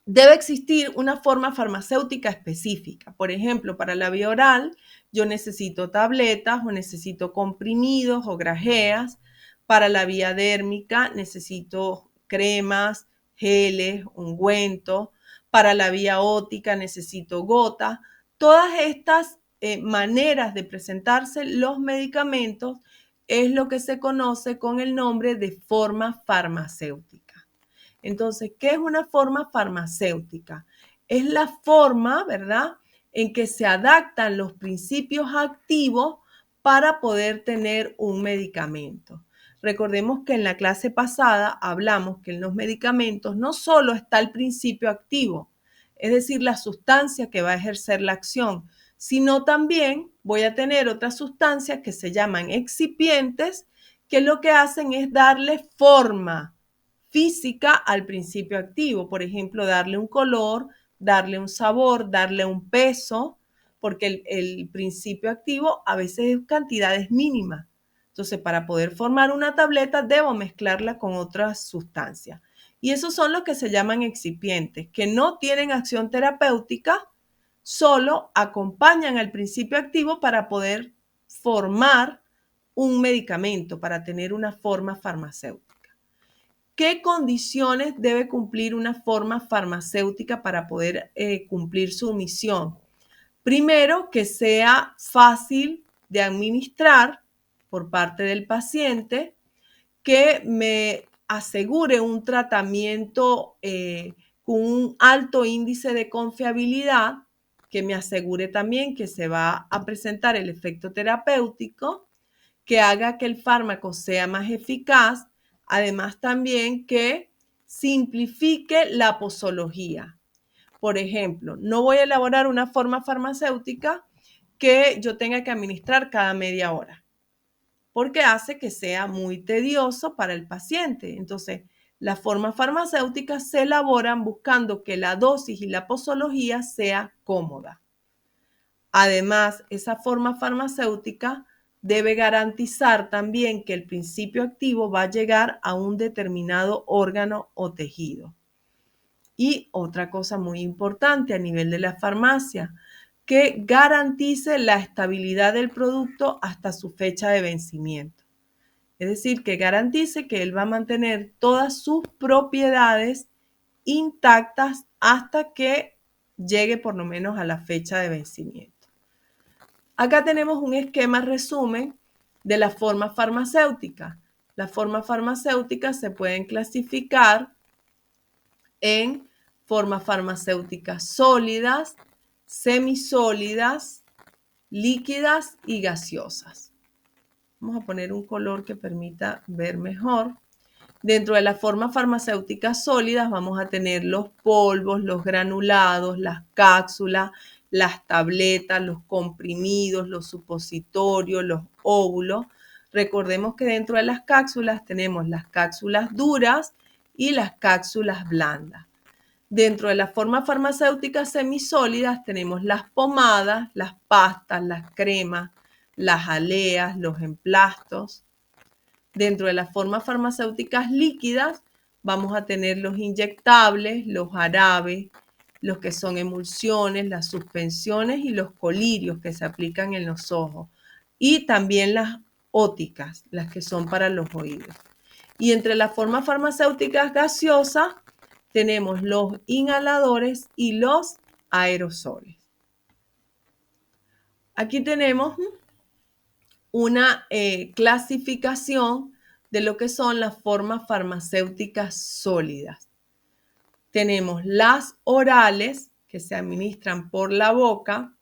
debe existir una forma farmacéutica específica. Por ejemplo, para la vía oral, yo necesito tabletas o necesito comprimidos o grajeas. Para la vía dérmica, necesito cremas, geles, ungüento. Para la vía óptica, necesito gotas. Todas estas maneras de presentarse los medicamentos es lo que se conoce con el nombre de forma farmacéutica. Entonces, ¿qué es una forma farmacéutica? Es la forma, ¿verdad?, en que se adaptan los principios activos para poder tener un medicamento. Recordemos que en la clase pasada hablamos que en los medicamentos no solo está el principio activo, es decir, la sustancia que va a ejercer la acción, sino también voy a tener otras sustancias que se llaman excipientes, que lo que hacen es darle forma física al principio activo. Por ejemplo, darle un color, darle un sabor, darle un peso, porque el principio activo a veces es cantidades mínimas. Entonces, para poder formar una tableta, debo mezclarla con otras sustancias. Y esos son los que se llaman excipientes, que no tienen acción terapéutica, solo acompañan al principio activo para poder formar un medicamento, para tener una forma farmacéutica. ¿Qué condiciones debe cumplir una forma farmacéutica para poder cumplir su misión? Primero, que sea fácil de administrar por parte del paciente, que me asegure un tratamiento con un alto índice de confiabilidad, que me asegure también que se va a presentar el efecto terapéutico, que haga que el fármaco sea más eficaz, además también que simplifique la posología. Por ejemplo, no voy a elaborar una forma farmacéutica que yo tenga que administrar cada media hora, porque hace que sea muy tedioso para el paciente. Entonces, las formas farmacéuticas se elaboran buscando que la dosis y la posología sea cómoda. Además, esa forma farmacéutica debe garantizar también que el principio activo va a llegar a un determinado órgano o tejido. Y otra cosa muy importante a nivel de la farmacia, que garantice la estabilidad del producto hasta su fecha de vencimiento. Es decir, que garantice que él va a mantener todas sus propiedades intactas hasta que llegue por lo menos a la fecha de vencimiento. Acá tenemos un esquema resumen de la forma farmacéutica. Las formas farmacéuticas se pueden clasificar en formas farmacéuticas sólidas, semisólidas, líquidas y gaseosas. Vamos a poner un color que permita ver mejor. Dentro de las formas farmacéuticas sólidas vamos a tener los polvos, los granulados, las cápsulas, las tabletas, los comprimidos, los supositorios, los óvulos. Recordemos que dentro de las cápsulas tenemos las cápsulas duras y las cápsulas blandas. Dentro de las formas farmacéuticas semisólidas tenemos las pomadas, las pastas, las cremas, las jaleas, los emplastos. Dentro de las formas farmacéuticas líquidas vamos a tener los inyectables, los jarabes, los que son emulsiones, las suspensiones y los colirios que se aplican en los ojos. Y también las óticas, las que son para los oídos. Y entre las formas farmacéuticas gaseosas tenemos los inhaladores y los aerosoles. Aquí tenemos una clasificación de lo que son las formas farmacéuticas sólidas. Tenemos las orales, que se administran por la boca.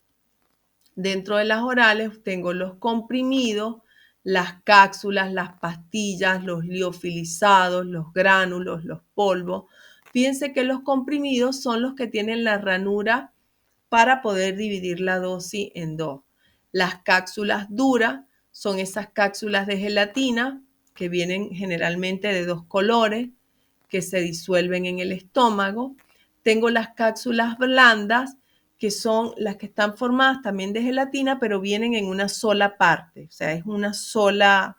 Dentro de las orales tengo los comprimidos, las cápsulas, las pastillas, los liofilizados, los gránulos, los polvos. Fíjense que los comprimidos son los que tienen la ranura para poder dividir la dosis en dos. Las cápsulas duras son esas cápsulas de gelatina que vienen generalmente de dos colores, que se disuelven en el estómago. Tengo las cápsulas blandas, que son las que están formadas también de gelatina, pero vienen en una sola parte, o sea, es una sola,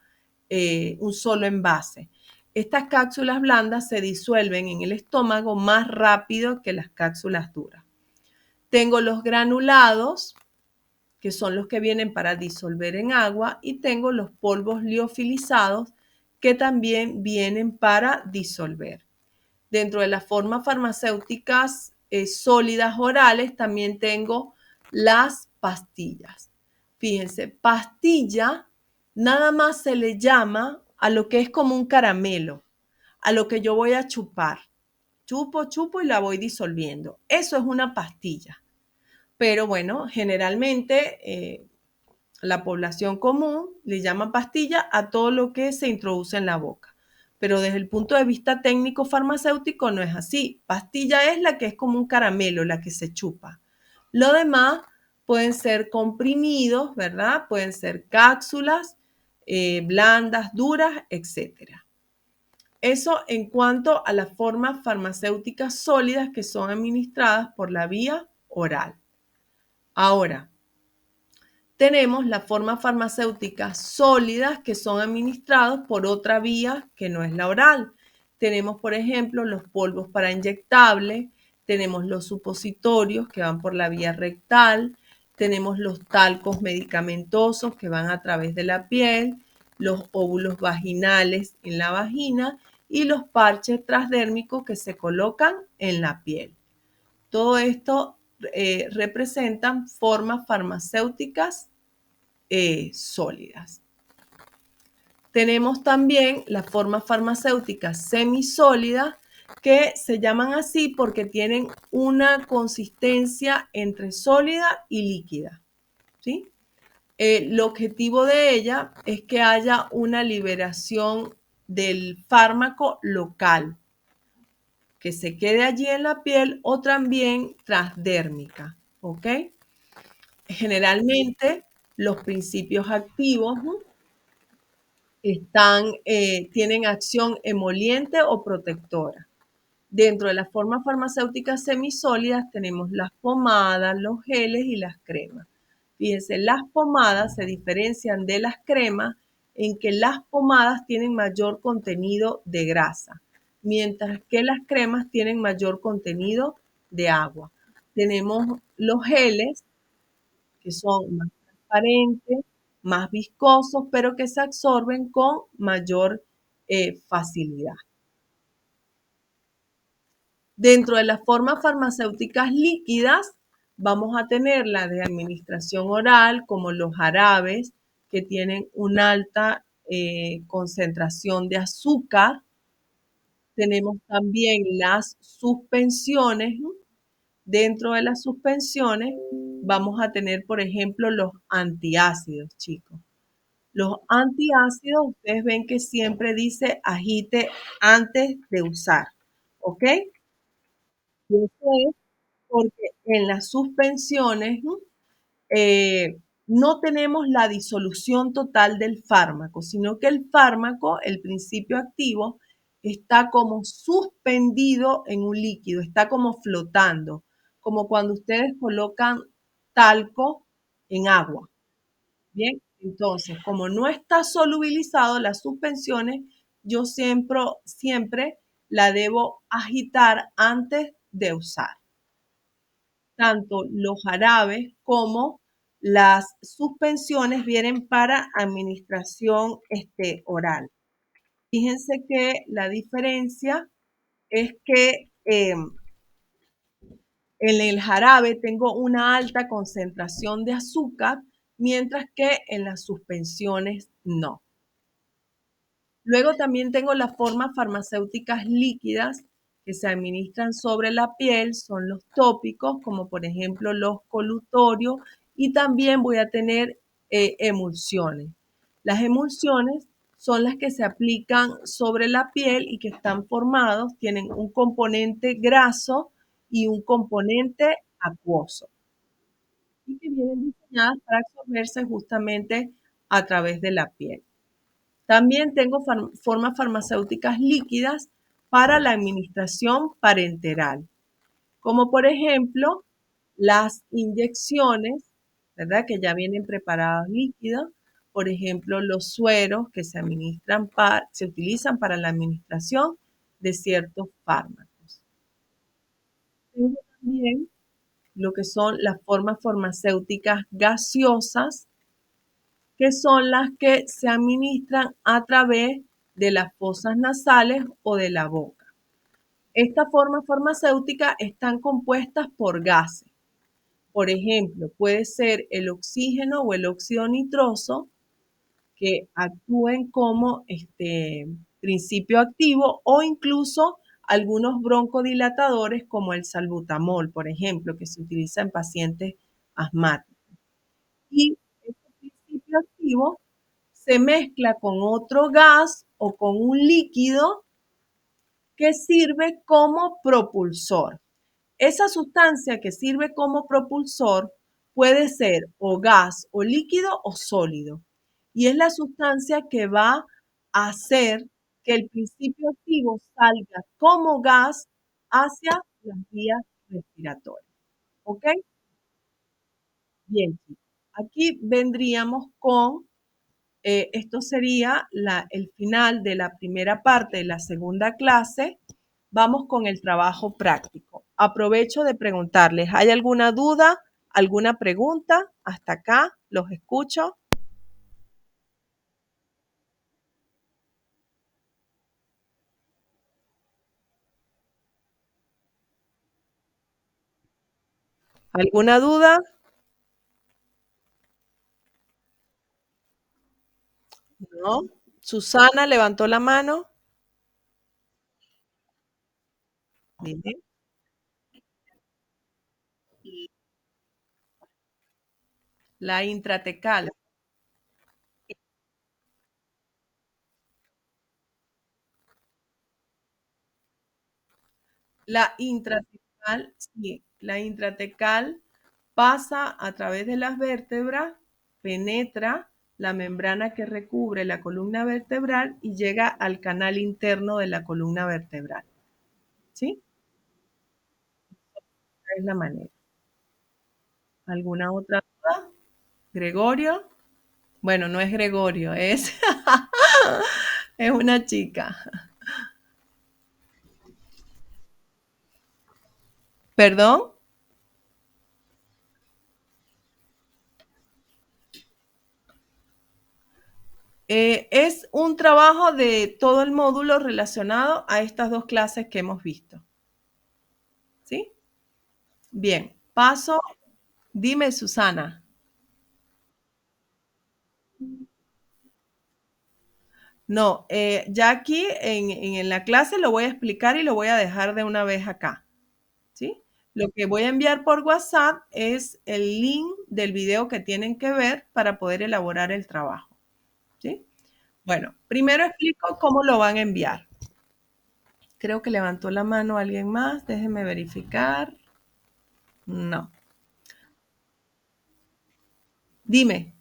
un solo envase. Estas cápsulas blandas se disuelven en el estómago más rápido que las cápsulas duras. Tengo los granulados, que son los que vienen para disolver en agua, y tengo los polvos liofilizados, que también vienen para disolver. Dentro de las formas farmacéuticas sólidas orales también tengo las pastillas. Fíjense, pastilla nada más se le llama a lo que es como un caramelo, a lo que yo voy a chupar. Chupo, chupo y la voy disolviendo. Eso es una pastilla. Pero bueno, generalmente la población común le llama pastilla a todo lo que se introduce en la boca. Pero desde el punto de vista técnico farmacéutico no es así. Pastilla es la que es como un caramelo, la que se chupa. Lo demás pueden ser comprimidos, ¿verdad? Pueden ser cápsulas blandas, duras, etcétera. Eso en cuanto a las formas farmacéuticas sólidas que son administradas por la vía oral. Ahora, tenemos las formas farmacéuticas sólidas que son administrados por otra vía que no es la oral. Tenemos, por ejemplo, los polvos para inyectable, tenemos los supositorios que van por la vía rectal, tenemos los talcos medicamentosos que van a través de la piel, los óvulos vaginales en la vagina y los parches transdérmicos que se colocan en la piel. Todo esto representan formas farmacéuticas sólidas. Tenemos también las formas farmacéuticas semisólidas que se llaman así porque tienen una consistencia entre sólida y líquida. ¿Sí? El objetivo de ella es que haya una liberación del fármaco local, que se quede allí en la piel o también transdérmica. ¿Ok? Generalmente los principios activos tienen acción emoliente o protectora. Dentro de las formas farmacéuticas semisólidas tenemos las pomadas, los geles y las cremas. Fíjense, las pomadas se diferencian de las cremas en que las pomadas tienen mayor contenido de grasa, mientras que las cremas tienen mayor contenido de agua. Tenemos los geles, que son más transparentes, más viscosos, pero que se absorben con mayor facilidad. Dentro de las formas farmacéuticas líquidas, vamos a tener la de administración oral, como los jarabes, que tienen una alta concentración de azúcar. Tenemos también las suspensiones. Dentro de las suspensiones vamos a tener, por ejemplo, los antiácidos, chicos. Los antiácidos, ustedes ven que siempre dice agite antes de usar, ¿ok? Y eso es porque en las suspensiones, ¿no? No tenemos la disolución total del fármaco, sino que el fármaco, el principio activo, está como suspendido en un líquido, está como flotando, como cuando ustedes colocan talco en agua. Bien, entonces, como no está solubilizado, las suspensiones, yo siempre la debo agitar antes de usar tanto los jarabes como las suspensiones vienen para administración oral. Fíjense que la diferencia es que en el jarabe tengo una alta concentración de azúcar, mientras que en las suspensiones no. Luego también tengo las formas farmacéuticas líquidas que se administran sobre la piel, son los tópicos, como por ejemplo los colutorios, y también voy a tener emulsiones. Las emulsiones son las que se aplican sobre la piel y que están formados, tienen un componente graso y un componente acuoso, y que vienen diseñadas para absorberse justamente a través de la piel. También tengo formas farmacéuticas líquidas para la administración parenteral, como por ejemplo las inyecciones, ¿verdad? Que ya vienen preparados líquidos, por ejemplo los sueros que se utilizan para la administración de ciertos fármacos. Tengo también lo que son las formas farmacéuticas gaseosas, que son las que se administran a través de las fosas nasales o de la boca. Estas formas farmacéuticas están compuestas por gases. Por ejemplo, puede ser el oxígeno o el óxido nitroso que actúen como principio activo, o incluso algunos broncodilatadores como el salbutamol, por ejemplo, que se utiliza en pacientes asmáticos. Y este principio activo se mezcla con otro gas o con un líquido que sirve como propulsor. Esa sustancia que sirve como propulsor puede ser o gas o líquido o sólido. Y es la sustancia que va a hacer que el principio activo salga como gas hacia las vías respiratorias. ¿Ok? Bien, aquí vendríamos con esto sería el final de la primera parte de la segunda clase. Vamos con el trabajo práctico. Aprovecho de preguntarles, ¿hay alguna duda, alguna pregunta? Hasta acá, los escucho. ¿Alguna duda? ¿No? Susana levantó la mano. Dime. La intratecal. Sí, la intratecal pasa a través de las vértebras, penetra la membrana que recubre la columna vertebral y llega al canal interno de la columna vertebral. ¿Sí? Esa es la manera. ¿Alguna otra duda? ¿Gregorio? Bueno, no es Gregorio, es una chica. ¿Perdón? Es un trabajo de todo el módulo relacionado a estas dos clases que hemos visto. ¿Sí? Bien, paso. Dime, Susana. No, ya aquí en la clase lo voy a explicar y lo voy a dejar de una vez acá. ¿Sí? Lo que voy a enviar por WhatsApp es el link del video que tienen que ver para poder elaborar el trabajo. ¿sí? Bueno, primero explico cómo lo van a enviar. Creo que levantó la mano alguien más. Déjenme verificar. No. Dime.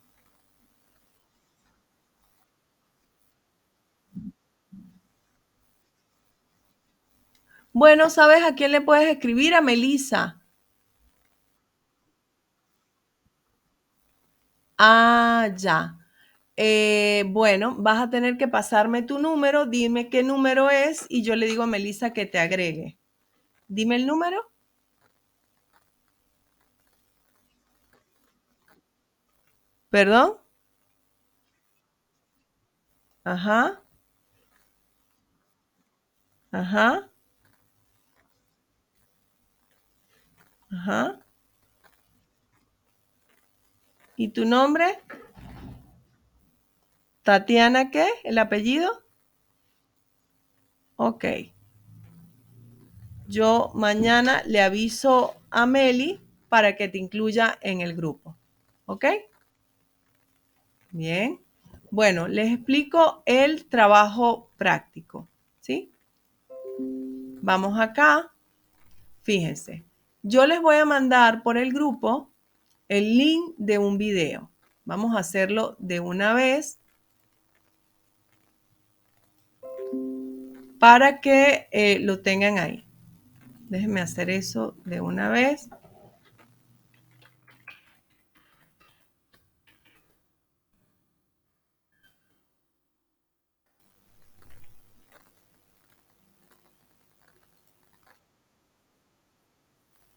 Bueno, ¿sabes a quién le puedes escribir? A Melissa. Ah, ya. Bueno, vas a tener que pasarme tu número, dime qué número es y yo le digo a Melissa que te agregue. Dime el número. ¿Perdón? Ajá, ajá, ajá. ¿Y tu nombre? ¿Tatiana qué? ¿El apellido? Ok. Yo mañana le aviso a Meli para que te incluya en el grupo. ¿Ok? Bien. Bueno, les explico el trabajo práctico. ¿Sí? Vamos acá. Fíjense. Yo les voy a mandar por el grupo el link de un video. Vamos a hacerlo de una vez para que lo tengan ahí. Déjenme hacer eso de una vez.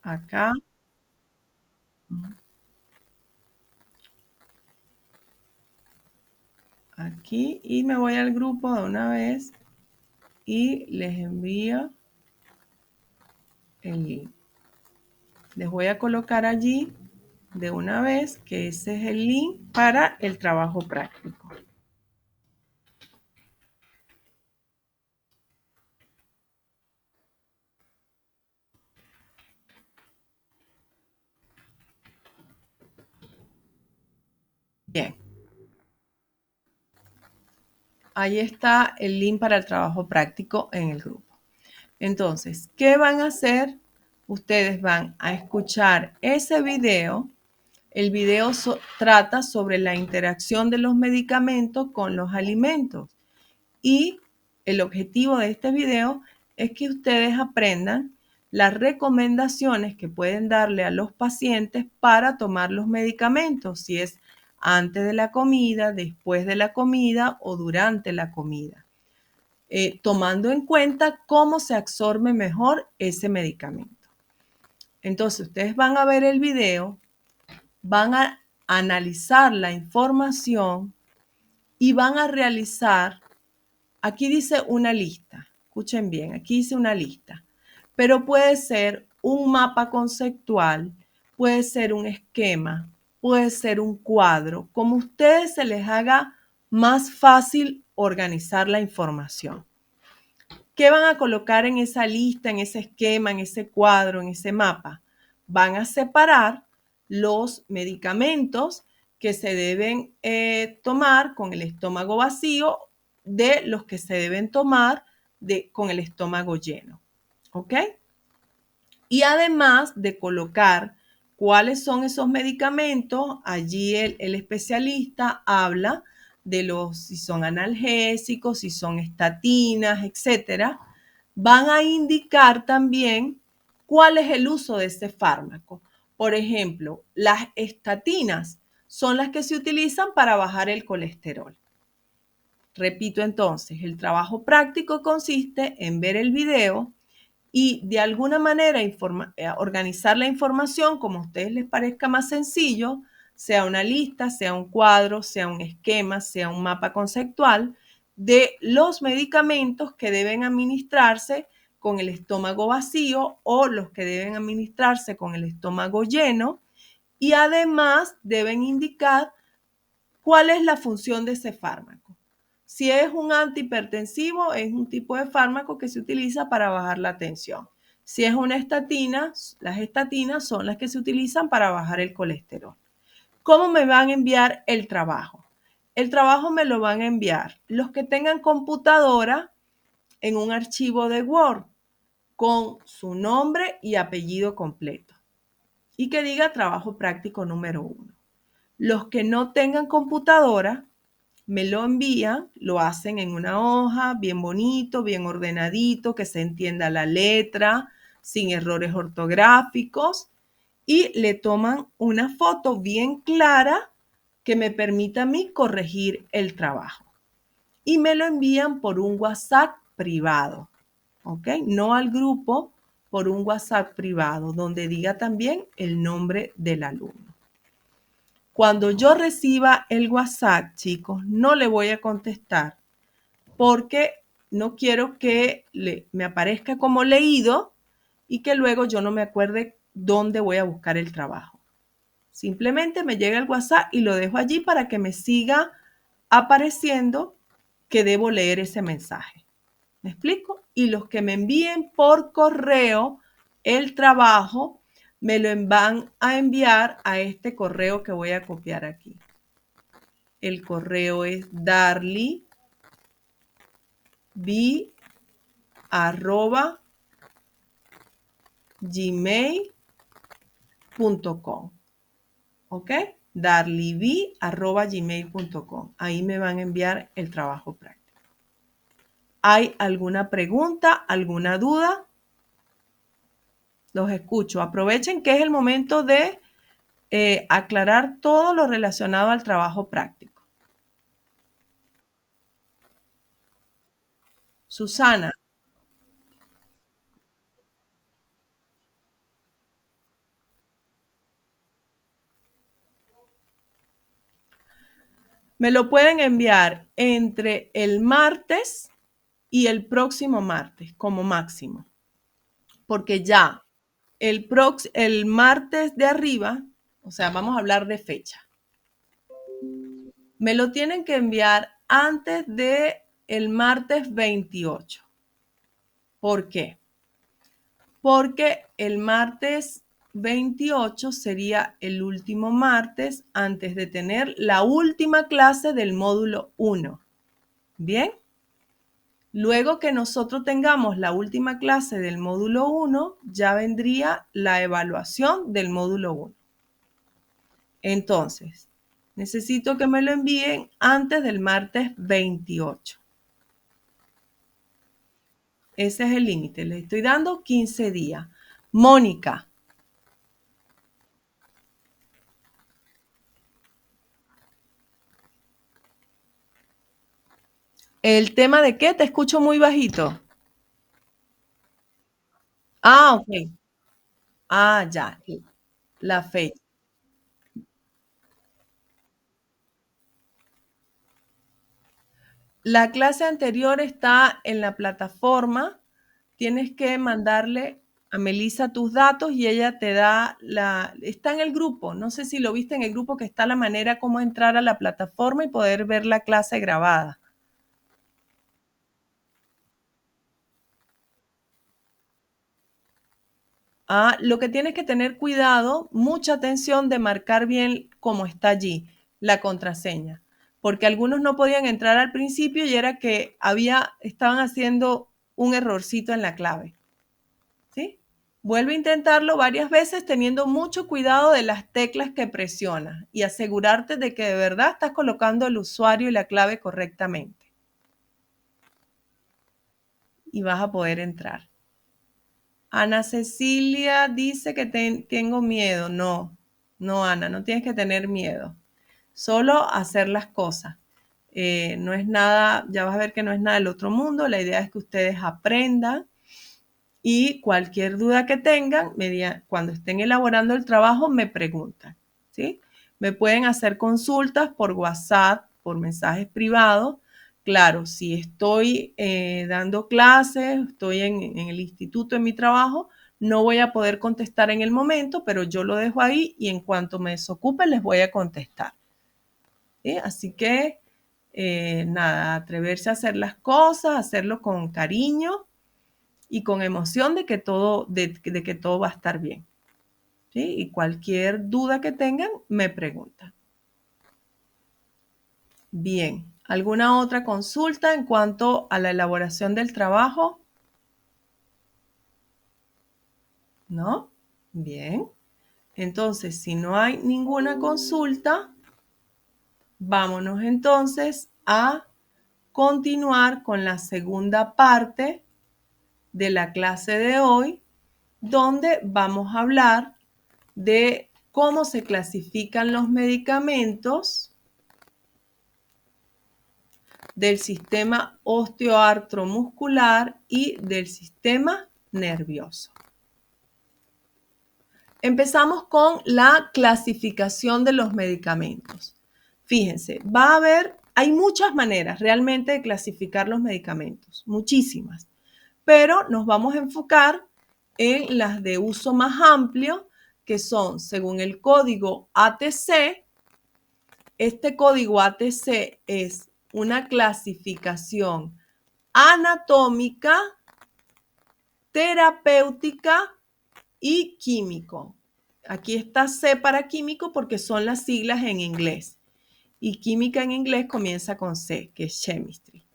Acá. Aquí. Y me voy al grupo de una vez y les envío el link. Les voy a colocar allí de una vez que ese es el link para el trabajo práctico. Bien. Ahí está el link para el trabajo práctico en el grupo. Entonces, ¿qué van a hacer? Ustedes van a escuchar ese video. El video trata sobre la interacción de los medicamentos con los alimentos. Y el objetivo de este video es que ustedes aprendan las recomendaciones que pueden darle a los pacientes para tomar los medicamentos, si es antes de la comida, después de la comida o durante la comida, tomando en cuenta cómo se absorbe mejor ese medicamento. Entonces, ustedes van a ver el video, van a analizar la información y van a realizar, aquí dice una lista, escuchen bien, aquí dice una lista, pero puede ser un mapa conceptual, puede ser un esquema, puede ser un cuadro, como a ustedes se les haga más fácil organizar la información. ¿Qué van a colocar en esa lista, en ese esquema, en ese cuadro, en ese mapa? Van a separar los medicamentos que se deben tomar con el estómago vacío de los que se deben tomar con el estómago lleno. ¿Ok? Y además de colocar cuáles son esos medicamentos, allí el especialista habla de si son analgésicos, si son estatinas, etcétera. Van a indicar también cuál es el uso de ese fármaco. Por ejemplo, las estatinas son las que se utilizan para bajar el colesterol. Repito entonces, el trabajo práctico consiste en ver el video y de alguna manera organizar la información como a ustedes les parezca más sencillo, sea una lista, sea un cuadro, sea un esquema, sea un mapa conceptual de los medicamentos que deben administrarse con el estómago vacío o los que deben administrarse con el estómago lleno, y además deben indicar cuál es la función de ese fármaco. Si es un antihipertensivo, es un tipo de fármaco que se utiliza para bajar la tensión. Si es una estatina, las estatinas son las que se utilizan para bajar el colesterol. ¿Cómo me van a enviar el trabajo? el trabajo me lo van a enviar los que tengan computadora en un archivo de Word con su nombre y apellido completo y que diga trabajo práctico número 1. Los que no tengan computadora me lo envían, lo hacen en una hoja, bien bonito, bien ordenadito, que se entienda la letra, sin errores ortográficos, y le toman una foto bien clara que me permita a mí corregir el trabajo. Y me lo envían por un WhatsApp privado, ¿ok? No al grupo, por un WhatsApp privado, donde diga también el nombre del alumno. Cuando yo reciba el WhatsApp, chicos, no le voy a contestar porque no quiero que me aparezca como leído y que luego yo no me acuerde dónde voy a buscar el trabajo. Simplemente me llega el WhatsApp y lo dejo allí para que me siga apareciendo que debo leer ese mensaje. ¿Me explico? Y los que me envíen por correo el trabajo, me lo van a enviar a este correo que voy a copiar aquí. El correo es darlyb@gmail.com. ¿Ok? darlyb@gmail.com. Ahí me van a enviar el trabajo práctico. ¿Hay alguna pregunta, alguna duda? Los escucho. Aprovechen que es el momento de aclarar todo lo relacionado al trabajo práctico. Susana, me lo pueden enviar entre el martes y el próximo martes como máximo, porque ya el martes de arriba, o sea, vamos a hablar de fecha, me lo tienen que enviar antes de el martes 28. ¿Por qué? Porque el martes 28 sería el último martes antes de tener la última clase del módulo 1. ¿Bien? Luego que nosotros tengamos la última clase del módulo 1, ya vendría la evaluación del módulo 1. Entonces, necesito que me lo envíen antes del martes 28. Ese es el límite. Le estoy dando 15 días. Mónica, ¿el tema de qué? Te escucho muy bajito. Ah, ok. Ah, ya. La fecha. La clase anterior está en la plataforma. Tienes que mandarle a Melissa tus datos y ella te da la... Está en el grupo. No sé si lo viste en el grupo que está la manera como entrar a la plataforma y poder ver la clase grabada. Ah, lo que tienes que tener cuidado, mucha atención de marcar bien cómo está allí la contraseña, porque algunos no podían entrar al principio y era que estaban haciendo un errorcito en la clave, ¿sí? Vuelve a intentarlo varias veces teniendo mucho cuidado de las teclas que presionas y asegurarte de que de verdad estás colocando el usuario y la clave correctamente y vas a poder entrar. Ana Cecilia dice que tengo miedo. No, no, Ana, no tienes que tener miedo. Solo hacer las cosas. No es nada, ya vas a ver que no es nada del otro mundo. La idea es que ustedes aprendan y cualquier duda que tengan, cuando estén elaborando el trabajo, me preguntan. ¿Sí? Me pueden hacer consultas por WhatsApp, por mensajes privados. Claro, si estoy dando clases, estoy en el instituto, en mi trabajo, no voy a poder contestar en el momento, pero yo lo dejo ahí y en cuanto me desocupe les voy a contestar. ¿Sí? Así que, nada, atreverse a hacer las cosas, hacerlo con cariño y con emoción de que todo va a estar bien. ¿Sí? Y cualquier duda que tengan, me preguntan. Bien. ¿Alguna otra consulta en cuanto a la elaboración del trabajo? ¿No? Bien. Entonces, si no hay ninguna consulta, vámonos entonces a continuar con la segunda parte de la clase de hoy, donde vamos a hablar de cómo se clasifican los medicamentos del sistema osteoartromuscular y del sistema nervioso. Empezamos con la clasificación de los medicamentos. Fíjense, hay muchas maneras realmente de clasificar los medicamentos, muchísimas, pero nos vamos a enfocar en las de uso más amplio, que son según el código ATC. Este código ATC es una clasificación anatómica, terapéutica y químico. Aquí está C para químico porque son las siglas en inglés. Y química en inglés comienza con C, que es chemistry.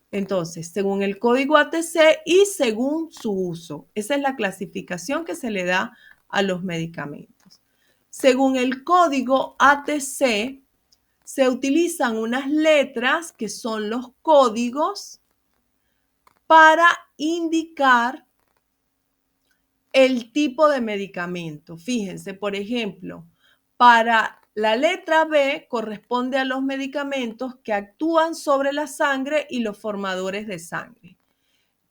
Entonces, según el código ATC y según su uso. Esa es la clasificación que se le da a los medicamentos. Según el código ATC, se utilizan unas letras que son los códigos para indicar el tipo de medicamento. Fíjense, por ejemplo, para la letra B corresponde a los medicamentos que actúan sobre la sangre y los formadores de sangre.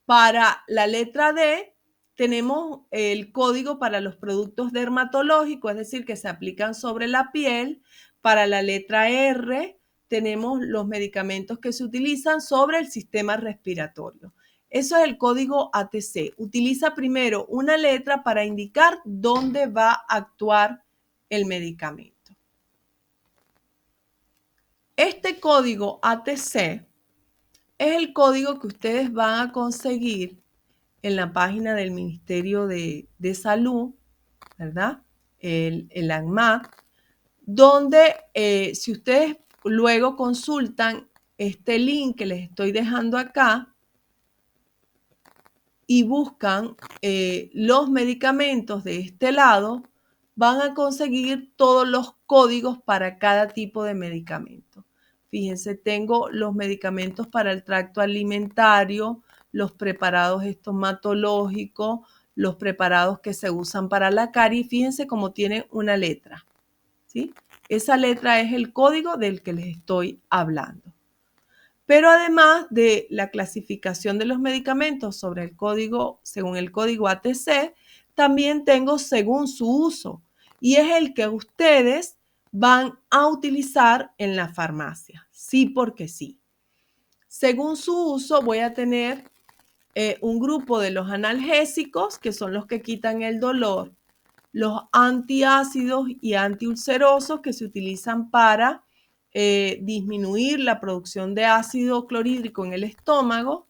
Para la letra D tenemos el código para los productos dermatológicos, es decir, que se aplican sobre la piel. Para la letra R tenemos los medicamentos que se utilizan sobre el sistema respiratorio. Eso es el código ATC. Utiliza primero una letra para indicar dónde va a actuar el medicamento. Este código ATC es el código que ustedes van a conseguir en la página del Ministerio de Salud, ¿verdad? El ANMAT, donde si ustedes luego consultan este link que les estoy dejando acá y buscan los medicamentos de este lado, van a conseguir todos los códigos para cada tipo de medicamento. Fíjense, tengo los medicamentos para el tracto alimentario, los preparados estomatológicos, los preparados que se usan para la carie. Fíjense cómo tiene una letra, ¿sí? Esa letra es el código del que les estoy hablando. Pero además de la clasificación de los medicamentos sobre el código, según el código ATC, también tengo según su uso, y es el que ustedes van a utilizar en la farmacia. Sí, porque sí. Según su uso voy a tener un grupo de los analgésicos, que son los que quitan el dolor, los antiácidos y antiulcerosos, que se utilizan para disminuir la producción de ácido clorhídrico en el estómago,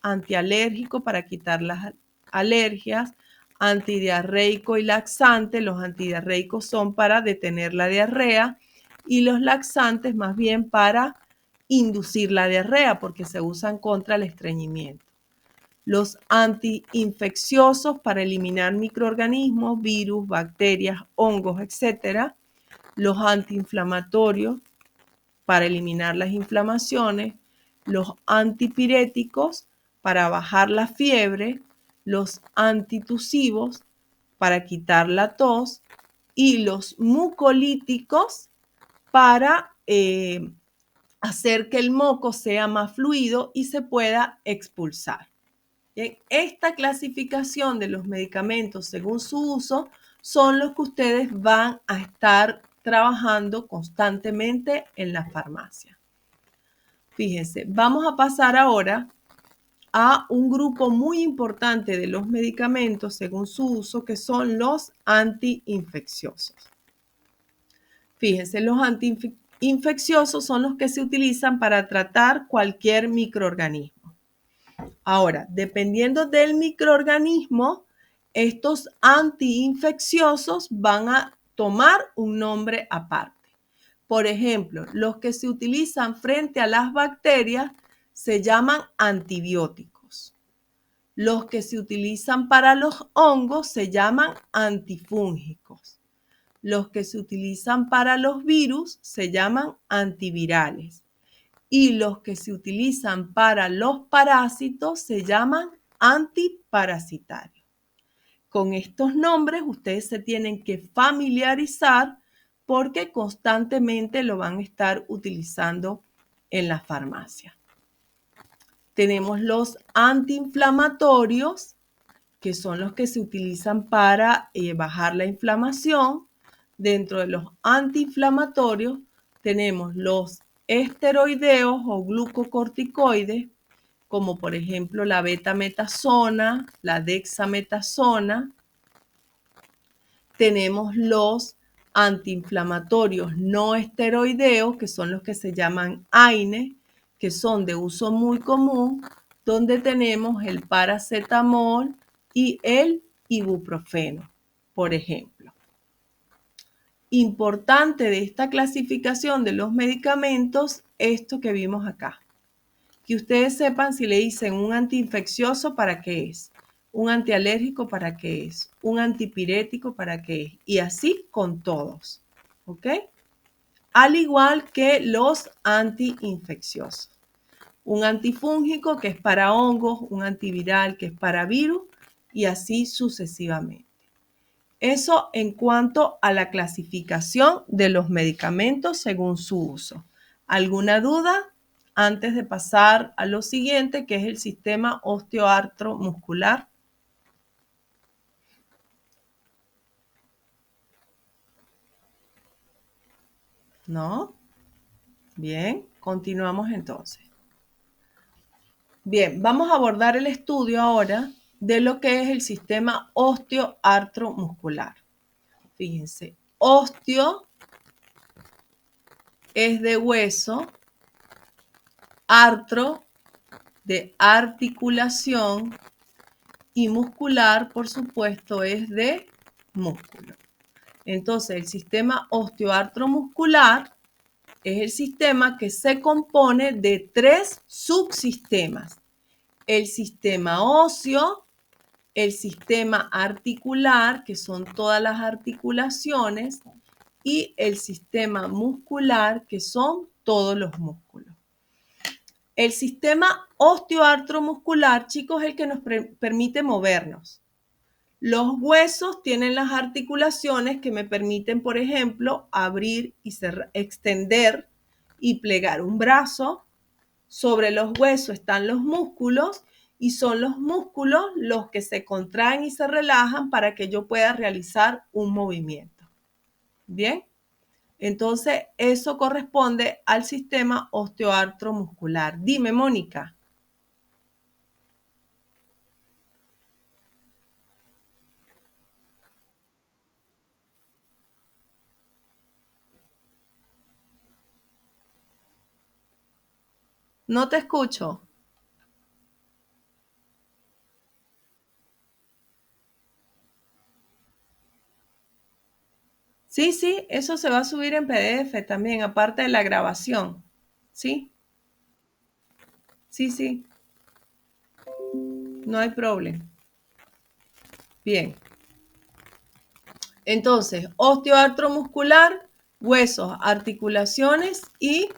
antialérgico para quitar las alergias, antidiarreico y laxante. Los antidiarreicos son para detener la diarrea y los laxantes más bien para inducir la diarrea porque se usan contra el estreñimiento. Los antiinfecciosos para eliminar microorganismos, virus, bacterias, hongos, etc. Los antiinflamatorios para eliminar las inflamaciones. Los antipiréticos para bajar la fiebre. Los antitusivos para quitar la tos. Y los mucolíticos para hacer que el moco sea más fluido y se pueda expulsar. Bien, esta clasificación de los medicamentos según su uso son los que ustedes van a estar trabajando constantemente en la farmacia. Fíjense, vamos a pasar ahora a un grupo muy importante de los medicamentos según su uso, que son los antiinfecciosos. Fíjense, los antiinfecciosos son los que se utilizan para tratar cualquier microorganismo. Ahora, dependiendo del microorganismo, estos antiinfecciosos van a tomar un nombre aparte. Por ejemplo, los que se utilizan frente a las bacterias se llaman antibióticos. Los que se utilizan para los hongos se llaman antifúngicos. Los que se utilizan para los virus se llaman antivirales. Y los que se utilizan para los parásitos se llaman antiparasitarios. Con estos nombres ustedes se tienen que familiarizar porque constantemente lo van a estar utilizando en la farmacia. Tenemos los antiinflamatorios, que son los que se utilizan para bajar la inflamación. Dentro de los antiinflamatorios tenemos los esteroideos o glucocorticoides, como por ejemplo la betametasona, la dexametasona. Tenemos los antiinflamatorios no esteroideos, que son los que se llaman AINE, que son de uso muy común, donde tenemos el paracetamol y el ibuprofeno, por ejemplo. Importante de esta clasificación de los medicamentos, esto que vimos acá. Que ustedes sepan si le dicen un antiinfeccioso, ¿para qué es? Un antialérgico, ¿para qué es? Un antipirético, ¿para qué es? Y así con todos, ¿ok? Al igual que los antiinfecciosos. Un antifúngico que es para hongos, un antiviral que es para virus y así sucesivamente. Eso en cuanto a la clasificación de los medicamentos según su uso. ¿Alguna duda? Antes de pasar a lo siguiente, que es el sistema osteoartromuscular. ¿No? Bien, continuamos entonces. Bien, vamos a abordar el estudio ahora de lo que es el sistema osteoartromuscular. Fíjense, osteo es de hueso, artro de articulación y muscular, por supuesto, es de músculo. Entonces, el sistema osteoartromuscular es el sistema que se compone de 3 subsistemas. El sistema óseo, el sistema articular, que son todas las articulaciones, y el sistema muscular, que son todos los músculos. El sistema osteoartromuscular, chicos, es el que nos permite movernos. Los huesos tienen las articulaciones que me permiten, por ejemplo, abrir y extender y plegar un brazo. Sobre los huesos están los músculos y son los músculos los que se contraen y se relajan para que yo pueda realizar un movimiento. ¿Bien? Entonces, eso corresponde al sistema osteoartromuscular. Dime, Mónica. No te escucho. Sí, sí, eso se va a subir en PDF también, aparte de la grabación. ¿Sí? Sí, sí, no hay problema. Bien. Entonces, osteoartromuscular, huesos, articulaciones y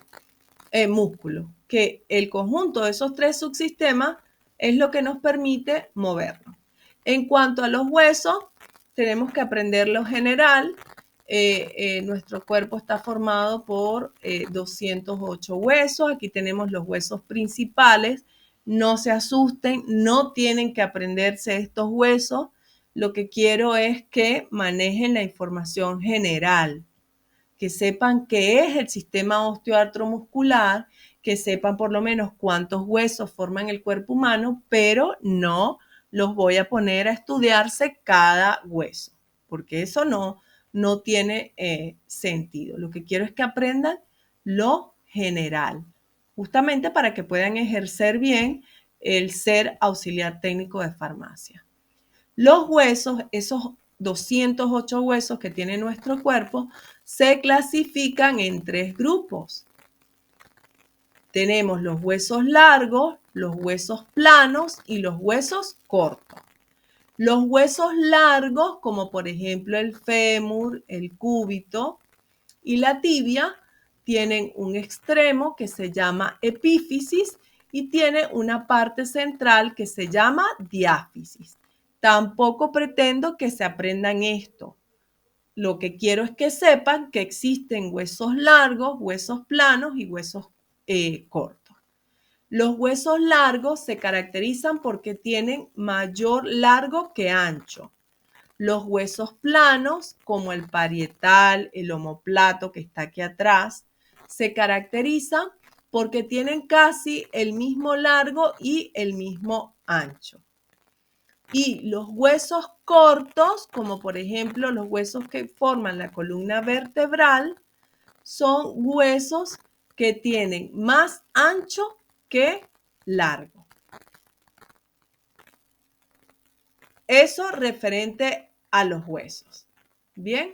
músculo, que el conjunto de esos 3 subsistemas es lo que nos permite movernos. En cuanto a los huesos, tenemos que aprender lo general. Nuestro cuerpo está formado por 208 huesos. Aquí tenemos los huesos principales. No se asusten, no tienen que aprenderse estos huesos. Lo que quiero es que manejen la información general, que sepan qué es el sistema osteoartromuscular, que sepan por lo menos cuántos huesos forman el cuerpo humano, pero no los voy a poner a estudiarse cada hueso, porque eso no tiene sentido. Lo que quiero es que aprendan lo general, justamente para que puedan ejercer bien el ser auxiliar técnico de farmacia. Los huesos, esos 208 huesos que tiene nuestro cuerpo se clasifican en 3 grupos. Tenemos los huesos largos, los huesos planos y los huesos cortos. Los huesos largos, como por ejemplo el fémur, el cúbito y la tibia, tienen un extremo que se llama epífisis y tiene una parte central que se llama diáfisis. Tampoco pretendo que se aprendan esto. Lo que quiero es que sepan que existen huesos largos, huesos planos y huesos cortos. Los huesos largos se caracterizan porque tienen mayor largo que ancho. Los huesos planos, como el parietal, el omóplato que está aquí atrás, se caracterizan porque tienen casi el mismo largo y el mismo ancho. Y los huesos cortos, como por ejemplo los huesos que forman la columna vertebral, son huesos que tienen más ancho que largo. Eso referente a los huesos. Bien.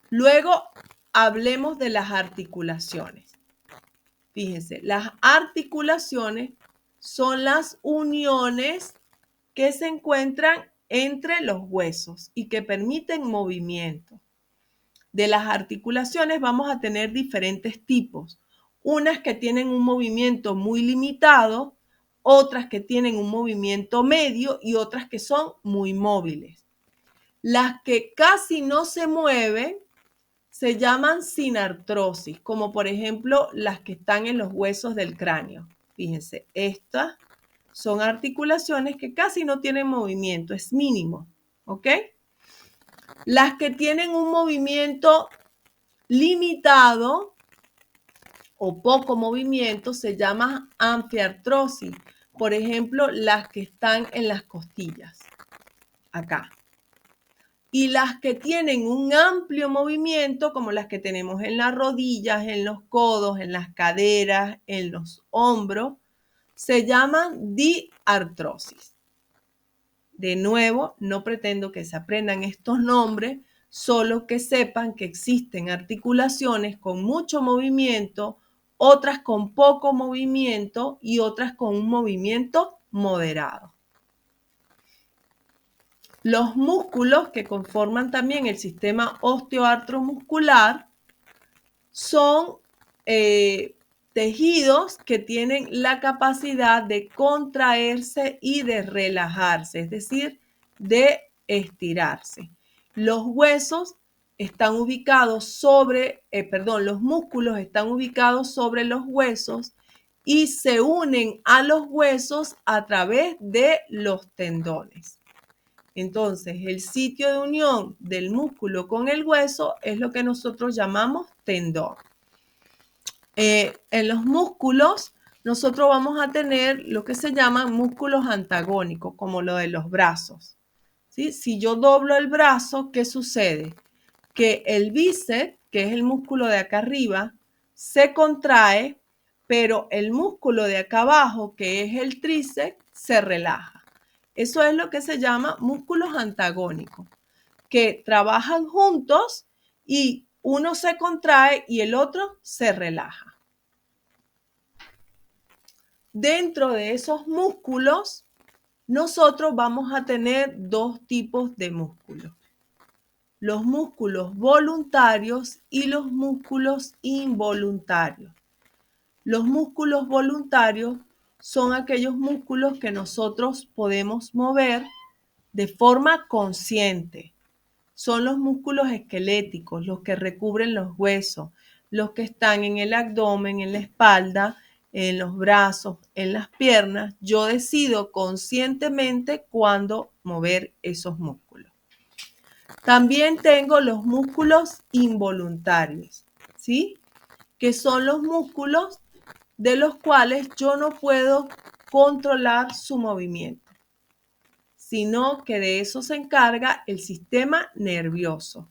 Luego hablemos de las articulaciones. Fíjense, las articulaciones son las uniones que se encuentran entre los huesos y que permiten movimiento. De las articulaciones vamos a tener diferentes tipos. Unas que tienen un movimiento muy limitado, otras que tienen un movimiento medio y otras que son muy móviles. Las que casi no se mueven se llaman sin artrosis, como por ejemplo las que están en los huesos del cráneo. Fíjense, estas son articulaciones que casi no tienen movimiento, es mínimo, ¿ok? Las que tienen un movimiento limitado o poco movimiento se llama anfiartrosis. Por ejemplo, las que están en las costillas, acá. Y las que tienen un amplio movimiento, como las que tenemos en las rodillas, en los codos, en las caderas, en los hombros, se llaman diartrosis. De nuevo, no pretendo que se aprendan estos nombres, solo que sepan que existen articulaciones con mucho movimiento, otras con poco movimiento y otras con un movimiento moderado. Los músculos que conforman también el sistema osteoartromuscular son tejidos que tienen la capacidad de contraerse y de relajarse, es decir, de estirarse. Los huesos están ubicados sobre, los músculos están ubicados sobre los huesos y se unen a los huesos a través de los tendones. Entonces, el sitio de unión del músculo con el hueso es lo que nosotros llamamos tendón. En los músculos, nosotros vamos a tener lo que se llaman músculos antagónicos, como lo de los brazos. ¿Sí? Si yo doblo el brazo, ¿qué sucede? Que el bíceps, que es el músculo de acá arriba, se contrae, pero el músculo de acá abajo, que es el tríceps, se relaja. Eso es lo que se llama músculos antagónicos, que trabajan juntos y uno se contrae y el otro se relaja. Dentro de esos músculos, nosotros vamos a tener dos tipos de músculos. Los músculos voluntarios y los músculos involuntarios. Los músculos voluntarios son aquellos músculos que nosotros podemos mover de forma consciente. Son los músculos esqueléticos, los que recubren los huesos, los que están en el abdomen, en la espalda, en los brazos, en las piernas. Yo decido conscientemente cuándo mover esos músculos. También tengo los músculos involuntarios, ¿sí? Que son los músculos de los cuales yo no puedo controlar su movimiento, sino que de eso se encarga el sistema nervioso.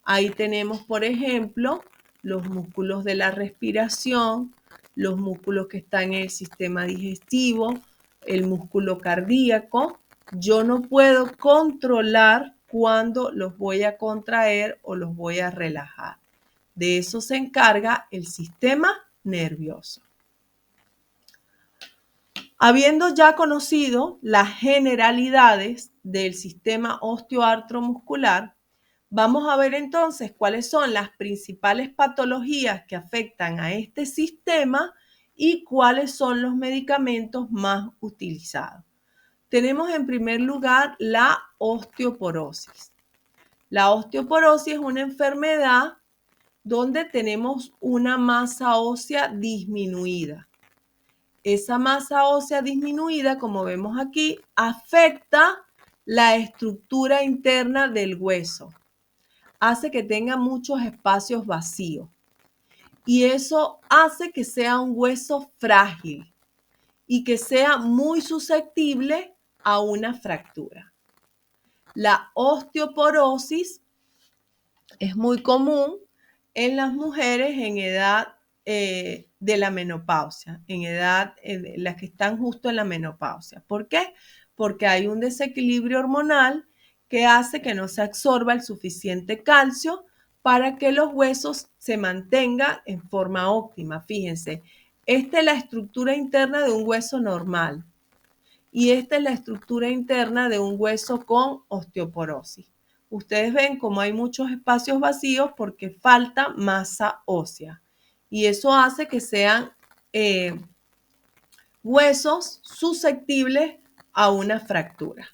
Ahí tenemos, por ejemplo, los músculos de la respiración, los músculos que están en el sistema digestivo, el músculo cardíaco, yo no puedo controlar cuándo los voy a contraer o los voy a relajar. De eso se encarga el sistema nervioso. Habiendo ya conocido las generalidades del sistema osteoartromuscular, vamos a ver entonces cuáles son las principales patologías que afectan a este sistema y cuáles son los medicamentos más utilizados. Tenemos en primer lugar la osteoporosis. La osteoporosis es una enfermedad donde tenemos una masa ósea disminuida. Esa masa ósea disminuida, como vemos aquí, afecta la estructura interna del hueso. Hace que tenga muchos espacios vacíos. Y eso hace que sea un hueso frágil y que sea muy susceptible a una fractura. La osteoporosis es muy común en las mujeres en edad de la menopausia, en edad, las que están justo en la menopausia. ¿Por qué? Porque hay un desequilibrio hormonal que hace que no se absorba el suficiente calcio para que los huesos se mantengan en forma óptima. Fíjense, esta es la estructura interna de un hueso normal y esta es la estructura interna de un hueso con osteoporosis. Ustedes ven como hay muchos espacios vacíos porque falta masa ósea y eso hace que sean huesos susceptibles a una fractura.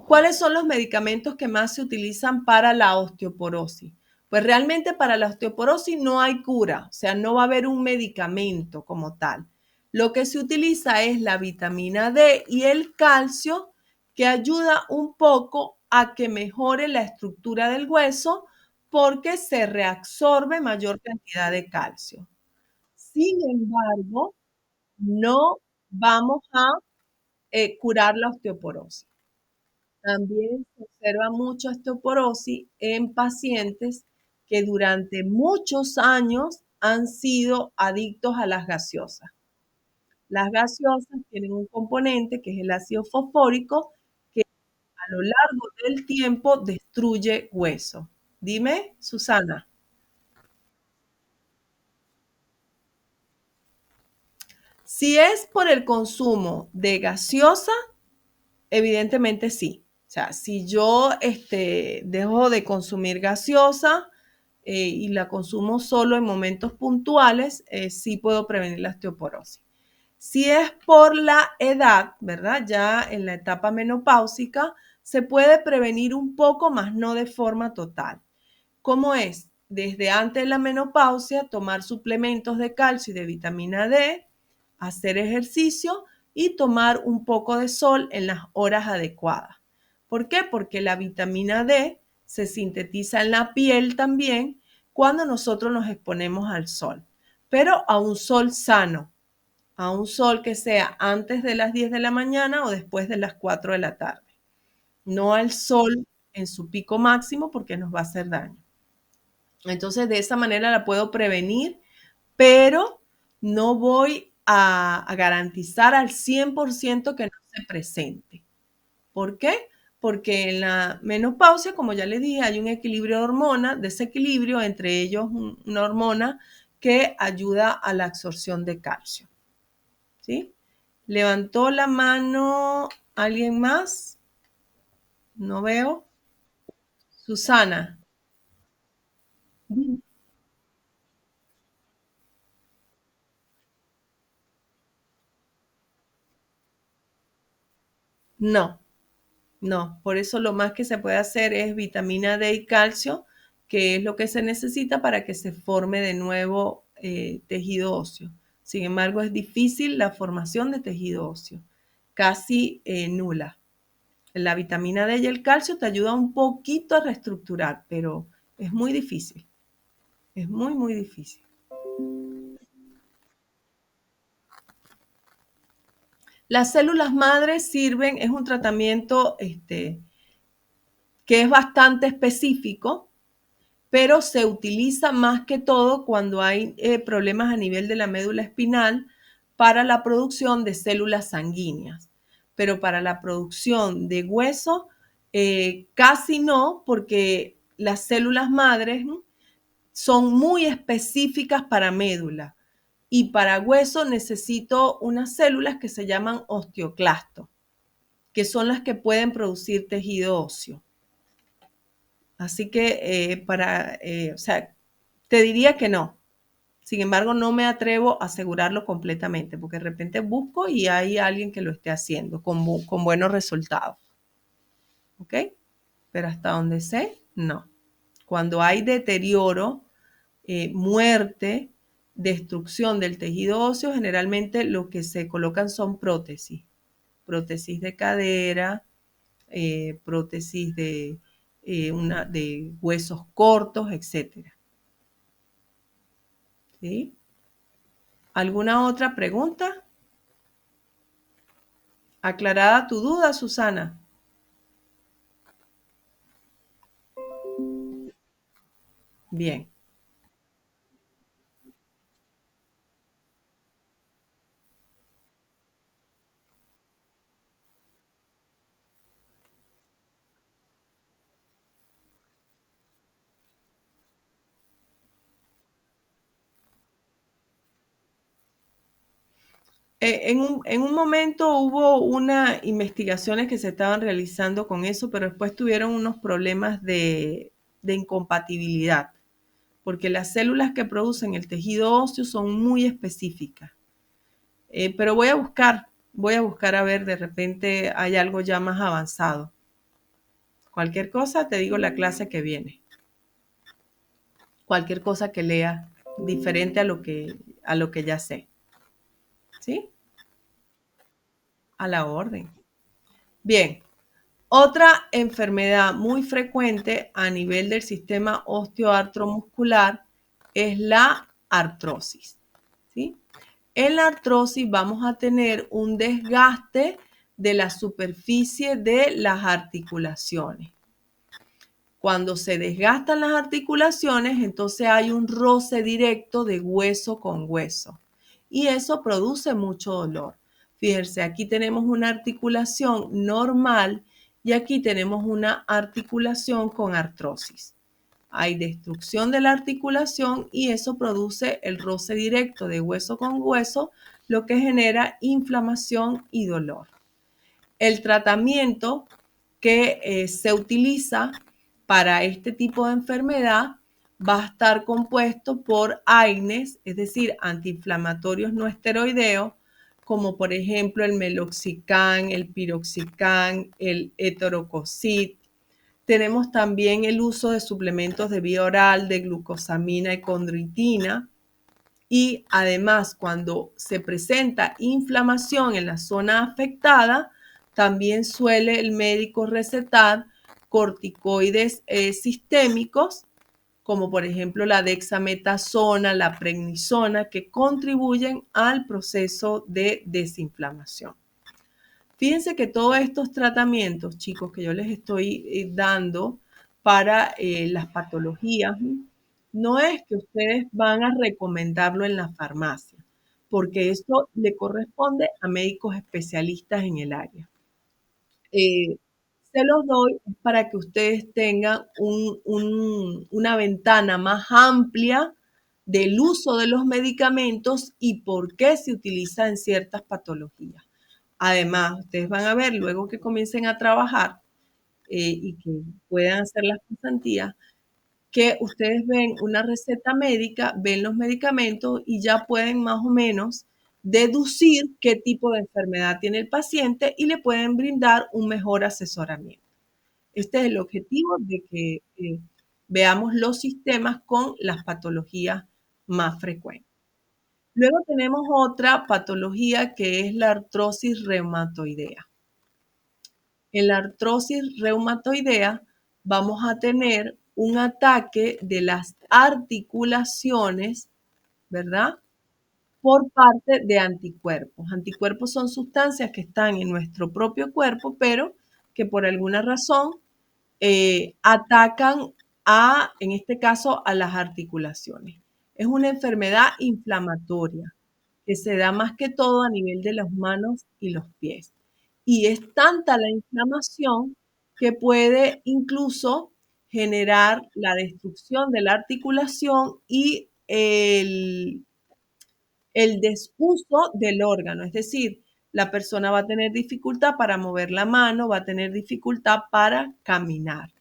¿Cuáles son los medicamentos que más se utilizan para la osteoporosis? Pues realmente para la osteoporosis no hay cura, o sea, no va a haber un medicamento como tal. Lo que se utiliza es la vitamina D y el calcio, que ayuda un poco a que mejore la estructura del hueso porque se reabsorbe mayor cantidad de calcio. Sin embargo, no vamos a curar la osteoporosis. También se observa mucha osteoporosis en pacientes que durante muchos años han sido adictos a las gaseosas. Las gaseosas tienen un componente que es el ácido fosfórico que a lo largo del tiempo destruye hueso. Dime, Susana. Si es por el consumo de gaseosa, evidentemente sí. O sea, si yo dejo de consumir gaseosa y la consumo solo en momentos puntuales, sí puedo prevenir la osteoporosis. Si es por la edad, ¿verdad? Ya en la etapa menopáusica, se puede prevenir un poco, más no de forma total. ¿Cómo es? Desde antes de la menopausia, tomar suplementos de calcio y de vitamina D, hacer ejercicio y tomar un poco de sol en las horas adecuadas. ¿Por qué? Porque la vitamina D se sintetiza en la piel también cuando nosotros nos exponemos al sol, pero a un sol sano, a un sol que sea antes de las 10 de la mañana o después de las 4 de la tarde. No al sol en su pico máximo porque nos va a hacer daño. Entonces, de esa manera la puedo prevenir, pero no voy a garantizar al 100% que no se presente. ¿Por qué? Porque en la menopausia, como ya les dije, hay un equilibrio de hormonas, desequilibrio, entre ellos una hormona que ayuda a la absorción de calcio. ¿Sí? ¿Levantó la mano alguien más? No veo. Susana. No, no. Por eso lo más que se puede hacer es vitamina D y calcio, que es lo que se necesita para que se forme de nuevo tejido óseo. Sin embargo, es difícil la formación de tejido óseo, casi nula. La vitamina D y el calcio te ayudan un poquito a reestructurar, pero es muy difícil. Es muy, muy difícil. Las células madres sirven, es un tratamiento que es bastante específico, pero se utiliza más que todo cuando hay problemas a nivel de la médula espinal para la producción de células sanguíneas. pero para la producción de hueso casi no, porque las células madres son muy específicas para médula y para hueso necesito unas células que se llaman osteoclastos, que son las que pueden producir tejido óseo. Así que o sea, te diría que no. Sin embargo, no me atrevo a asegurarlo completamente, porque de repente busco y hay alguien que lo esté haciendo con buenos resultados. ¿Ok? Pero hasta donde sé, no. Cuando hay deterioro, muerte, destrucción del tejido óseo, generalmente lo que se colocan son prótesis. Prótesis de cadera, prótesis de huesos cortos, etc. ¿Sí? ¿Alguna otra pregunta? ¿Aclarada tu duda, Susana? Bien. En un momento hubo unas investigaciones que se estaban realizando con eso, pero después tuvieron unos problemas de incompatibilidad, porque las células que producen el tejido óseo son muy específicas. Pero voy a buscar a ver, de repente hay algo ya más avanzado. Cualquier cosa, te digo la clase que viene. Cualquier cosa que lea diferente a lo que ya sé. ¿Sí? A la orden. Bien. Otra enfermedad muy frecuente a nivel del sistema osteoartromuscular es la artrosis. ¿Sí? En la artrosis vamos a tener un desgaste de la superficie de las articulaciones. Cuando se desgastan las articulaciones, entonces hay un roce directo de hueso con hueso y eso produce mucho dolor. Fíjense, aquí tenemos una articulación normal y aquí tenemos una articulación con artrosis. Hay destrucción de la articulación y eso produce el roce directo de hueso con hueso, lo que genera inflamación y dolor. El tratamiento que se utiliza para este tipo de enfermedad va a estar compuesto por AINES, es decir, antiinflamatorios no esteroideos, como por ejemplo el meloxicam, el piroxicam, el etorococit. Tenemos también el uso de suplementos de vía oral de glucosamina y condroitina. Y además, cuando se presenta inflamación en la zona afectada, también suele el médico recetar corticoides sistémicos, como por ejemplo la dexametasona, la prednisona, que contribuyen al proceso de desinflamación. Fíjense que todos estos tratamientos, chicos, que yo les estoy dando para las patologías, no es que ustedes van a recomendarlo en la farmacia, porque esto le corresponde a médicos especialistas en el área. Eh, Se los doy para que ustedes tengan una ventana más amplia del uso de los medicamentos y por qué se utiliza en ciertas patologías. Además, ustedes van a ver luego que comiencen a trabajar y que puedan hacer las pasantías, que ustedes ven una receta médica, ven los medicamentos y ya pueden más o menos deducir qué tipo de enfermedad tiene el paciente y le pueden brindar un mejor asesoramiento. Este es el objetivo de que veamos los sistemas con las patologías más frecuentes. Luego tenemos otra patología que es la artrosis reumatoidea. En la artrosis reumatoidea vamos a tener un ataque de las articulaciones, ¿verdad? Por parte de anticuerpos. Anticuerpos son sustancias que están en nuestro propio cuerpo, pero que por alguna razón atacan en este caso, a las articulaciones. Es una enfermedad inflamatoria que se da más que todo a nivel de las manos y los pies. y es tanta la inflamación que puede incluso generar la destrucción de la articulación y el desuso del órgano, es decir, la persona va a tener dificultad para mover la mano, va a tener dificultad para caminar.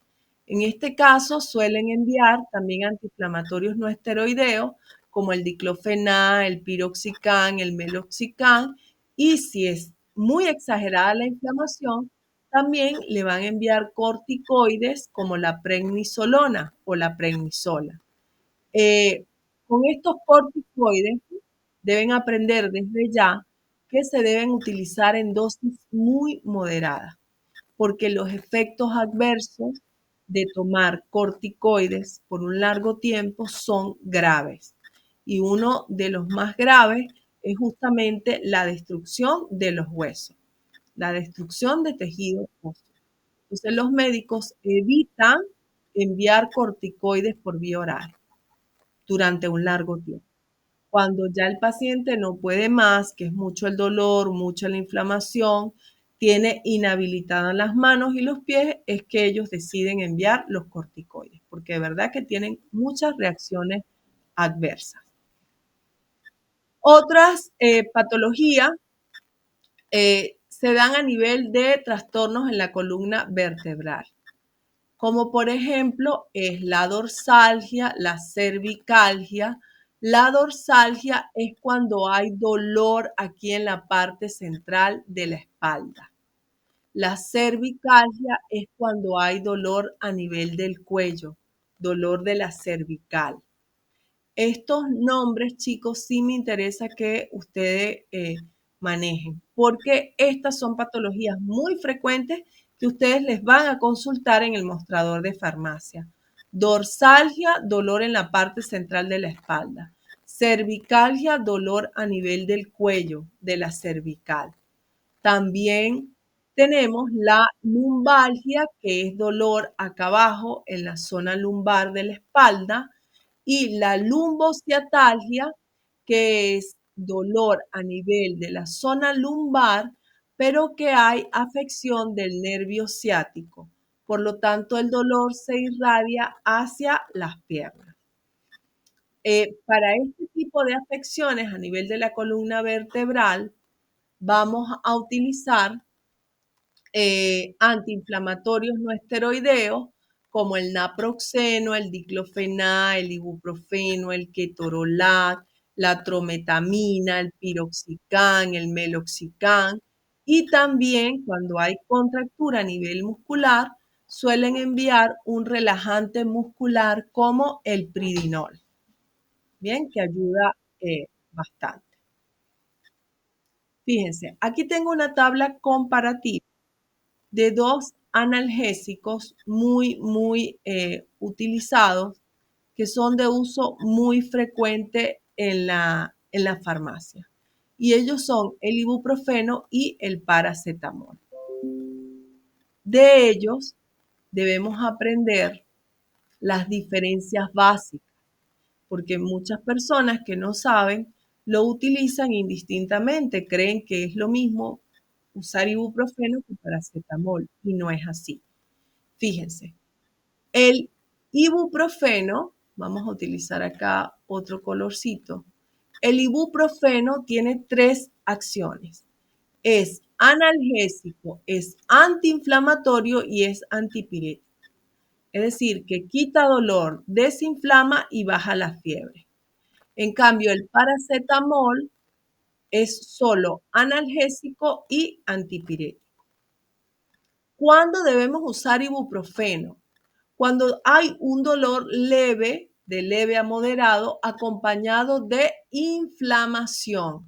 En este caso, suelen enviar también antiinflamatorios no esteroideos como el diclofenac, el piroxicam, el meloxicam, y si es muy exagerada la inflamación, también le van a enviar corticoides como la prednisolona o la prednisola. Eh, con estos corticoides deben aprender desde ya que se deben utilizar en dosis muy moderadas, porque los efectos adversos de tomar corticoides por un largo tiempo son graves. Y uno de los más graves es justamente la destrucción de los huesos, la destrucción de tejido óseo. Entonces los médicos evitan enviar corticoides por vía oral durante un largo tiempo. Cuando ya el paciente no puede más, que es mucho el dolor, mucha la inflamación, tiene inhabilitadas las manos y los pies, es que ellos deciden enviar los corticoides, porque de verdad que tienen muchas reacciones adversas. Otras patologías se dan a nivel de trastornos en la columna vertebral, como por ejemplo es la dorsalgia, la cervicalgia. La dorsalgia es cuando hay dolor aquí en la parte central de la espalda. La cervicalgia es cuando hay dolor a nivel del cuello, dolor de la cervical. Estos nombres, chicos, sí me interesa que ustedes manejen, porque estas son patologías muy frecuentes que ustedes les van a consultar en el mostrador de farmacia. Dorsalgia, dolor en la parte central de la espalda. Cervicalgia, dolor a nivel del cuello, de la cervical. También tenemos la lumbalgia, que es dolor acá abajo en la zona lumbar de la espalda, y la lumbosciatalgia, que es dolor a nivel de la zona lumbar, pero que hay afección del nervio ciático. Por lo tanto, el dolor se irradia hacia las piernas. Para este tipo de afecciones a nivel de la columna vertebral, vamos a utilizar antiinflamatorios no esteroideos como el naproxeno, el diclofenac, el ibuprofeno, el ketorolac, la trometamina, el piroxicam, el meloxicam, y también cuando hay contractura a nivel muscular suelen enviar un relajante muscular como el pridinol, bien, que ayuda bastante. Fíjense, aquí tengo una tabla comparativa de dos analgésicos muy utilizados, que son de uso muy frecuente en la farmacia. Y ellos son el ibuprofeno y el paracetamol. De ellos debemos aprender las diferencias básicas, porque muchas personas que no saben lo utilizan indistintamente, creen que es lo mismo usar ibuprofeno que paracetamol, y no es así. Fíjense, el ibuprofeno, vamos a utilizar acá otro colorcito. El ibuprofeno tiene tres acciones. Es analgésico, es antiinflamatorio y es antipirético. Es decir, que quita dolor, desinflama y baja la fiebre. En cambio, el paracetamol es solo analgésico y antipirético. ¿Cuándo debemos usar ibuprofeno? Cuando hay un dolor leve, de leve a moderado, acompañado de inflamación.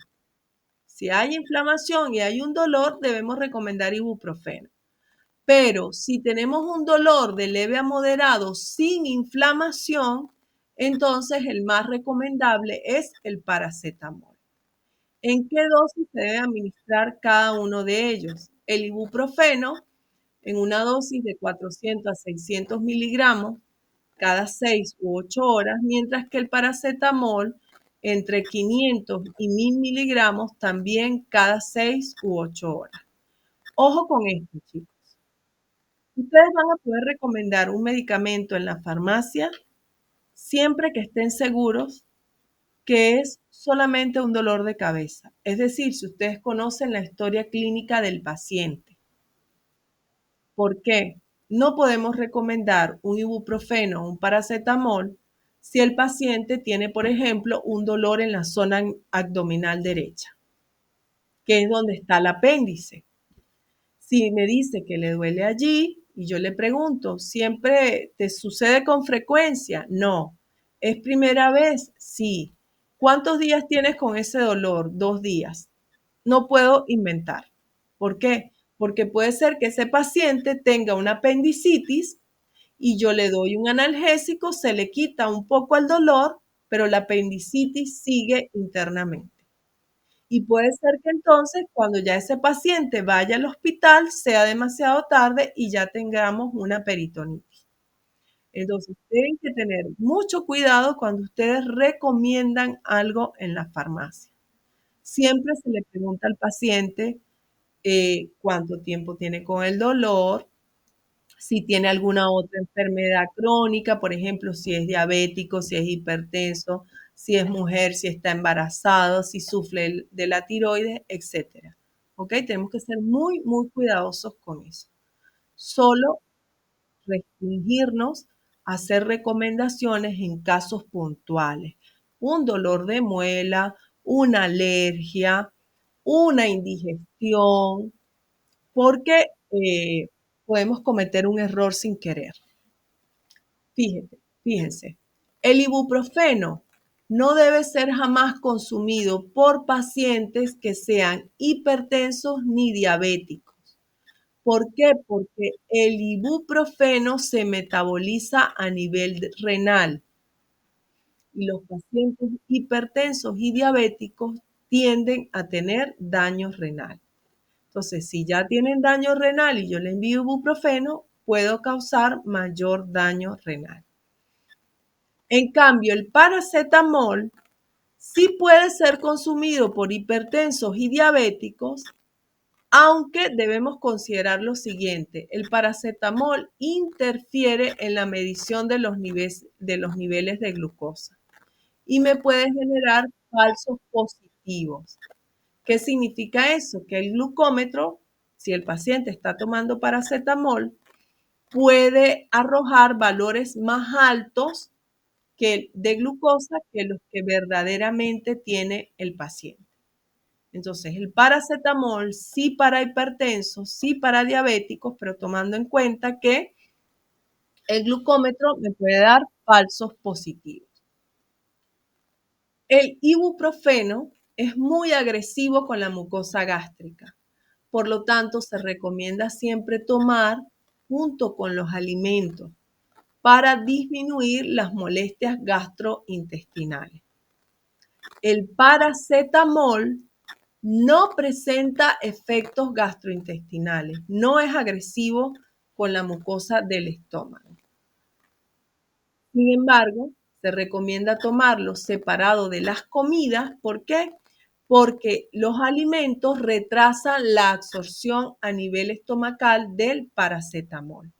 Si hay inflamación y hay un dolor, debemos recomendar ibuprofeno. Pero si tenemos un dolor de leve a moderado sin inflamación, entonces el más recomendable es el paracetamol. ¿En qué dosis se debe administrar cada uno de ellos? El ibuprofeno en una dosis de 400 a 600 miligramos cada 6 u 8 horas, mientras que el paracetamol entre 500 y 1000 miligramos también cada 6 u 8 horas. Ojo con esto, chicos. Ustedes van a poder recomendar un medicamento en la farmacia siempre que estén seguros que es solamente un dolor de cabeza. Es decir, si ustedes conocen la historia clínica del paciente. ¿Por qué? No podemos recomendar un ibuprofeno o un paracetamol si el paciente tiene, por ejemplo, un dolor en la zona abdominal derecha, que es donde está el apéndice. Si me dice que le duele allí y yo le pregunto, ¿siempre te sucede con frecuencia? No. ¿Es primera vez? Sí. ¿Cuántos días tienes con ese dolor? 2 días. No puedo inventar. ¿Por qué? Porque puede ser que ese paciente tenga una apendicitis y yo le doy un analgésico, se le quita un poco el dolor, pero la apendicitis sigue internamente. Y puede ser que entonces cuando ya ese paciente vaya al hospital sea demasiado tarde y ya tengamos una peritonitis. Entonces tienen que tener mucho cuidado cuando ustedes recomiendan algo en la farmacia. Siempre se le pregunta al paciente cuánto tiempo tiene con el dolor, si tiene alguna otra enfermedad crónica, por ejemplo, si es diabético, si es hipertenso, si es mujer, si está embarazada, si sufre de la tiroides, etcétera. ¿Ok? Tenemos que ser muy, muy cuidadosos con eso. Solo restringirnos a hacer recomendaciones en casos puntuales. Un dolor de muela, una alergia, una indigestión, porque podemos cometer un error sin querer. Fíjense, el ibuprofeno no debe ser jamás consumido por pacientes que sean hipertensos ni diabéticos. ¿Por qué? Porque el ibuprofeno se metaboliza a nivel renal y los pacientes hipertensos y diabéticos tienden a tener daño renal. Entonces, si ya tienen daño renal y yo le envío ibuprofeno, puedo causar mayor daño renal. En cambio, el paracetamol sí puede ser consumido por hipertensos y diabéticos, aunque debemos considerar lo siguiente: el paracetamol interfiere en la medición de los niveles de glucosa y me puede generar falsos positivos. ¿Qué significa eso? Que el glucómetro, si el paciente está tomando paracetamol, puede arrojar valores más altos de glucosa que los que verdaderamente tiene el paciente. Entonces, el paracetamol sí para hipertensos, sí para diabéticos, pero tomando en cuenta que el glucómetro me puede dar falsos positivos. El ibuprofeno es muy agresivo con la mucosa gástrica. Por lo tanto, se recomienda siempre tomar junto con los alimentos para disminuir las molestias gastrointestinales. El paracetamol no presenta efectos gastrointestinales, no es agresivo con la mucosa del estómago. Sin embargo, se recomienda tomarlo separado de las comidas. ¿Por qué? Porque los alimentos retrasan la absorción a nivel estomacal del paracetamol.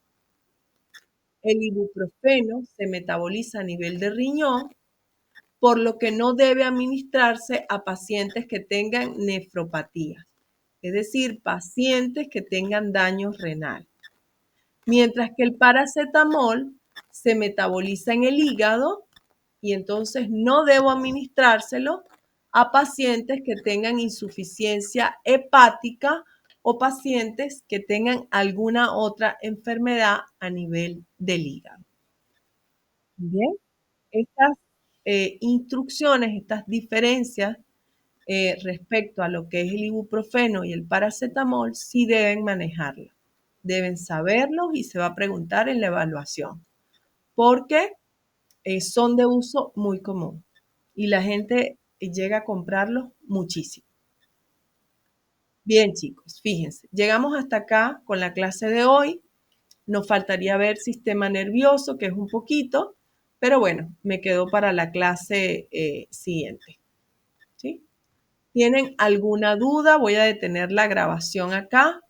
El ibuprofeno se metaboliza a nivel de riñón, por lo que no debe administrarse a pacientes que tengan nefropatías, es decir, pacientes que tengan daño renal. Mientras que el paracetamol se metaboliza en el hígado y entonces no debo administrárselo a pacientes que tengan insuficiencia hepática o pacientes que tengan alguna otra enfermedad a nivel del hígado. Bien, estas instrucciones, estas diferencias respecto a lo que es el ibuprofeno y el paracetamol, sí deben manejarlas. Deben saberlos y se va a preguntar en la evaluación, porque son de uso muy común y la gente llega a comprarlos muchísimo. Bien, chicos, fíjense, llegamos hasta acá con la clase de hoy. Nos faltaría ver sistema nervioso, que es un poquito, pero bueno, me quedo para la clase siguiente. ¿Sí? ¿Tienen alguna duda? Voy a detener la grabación acá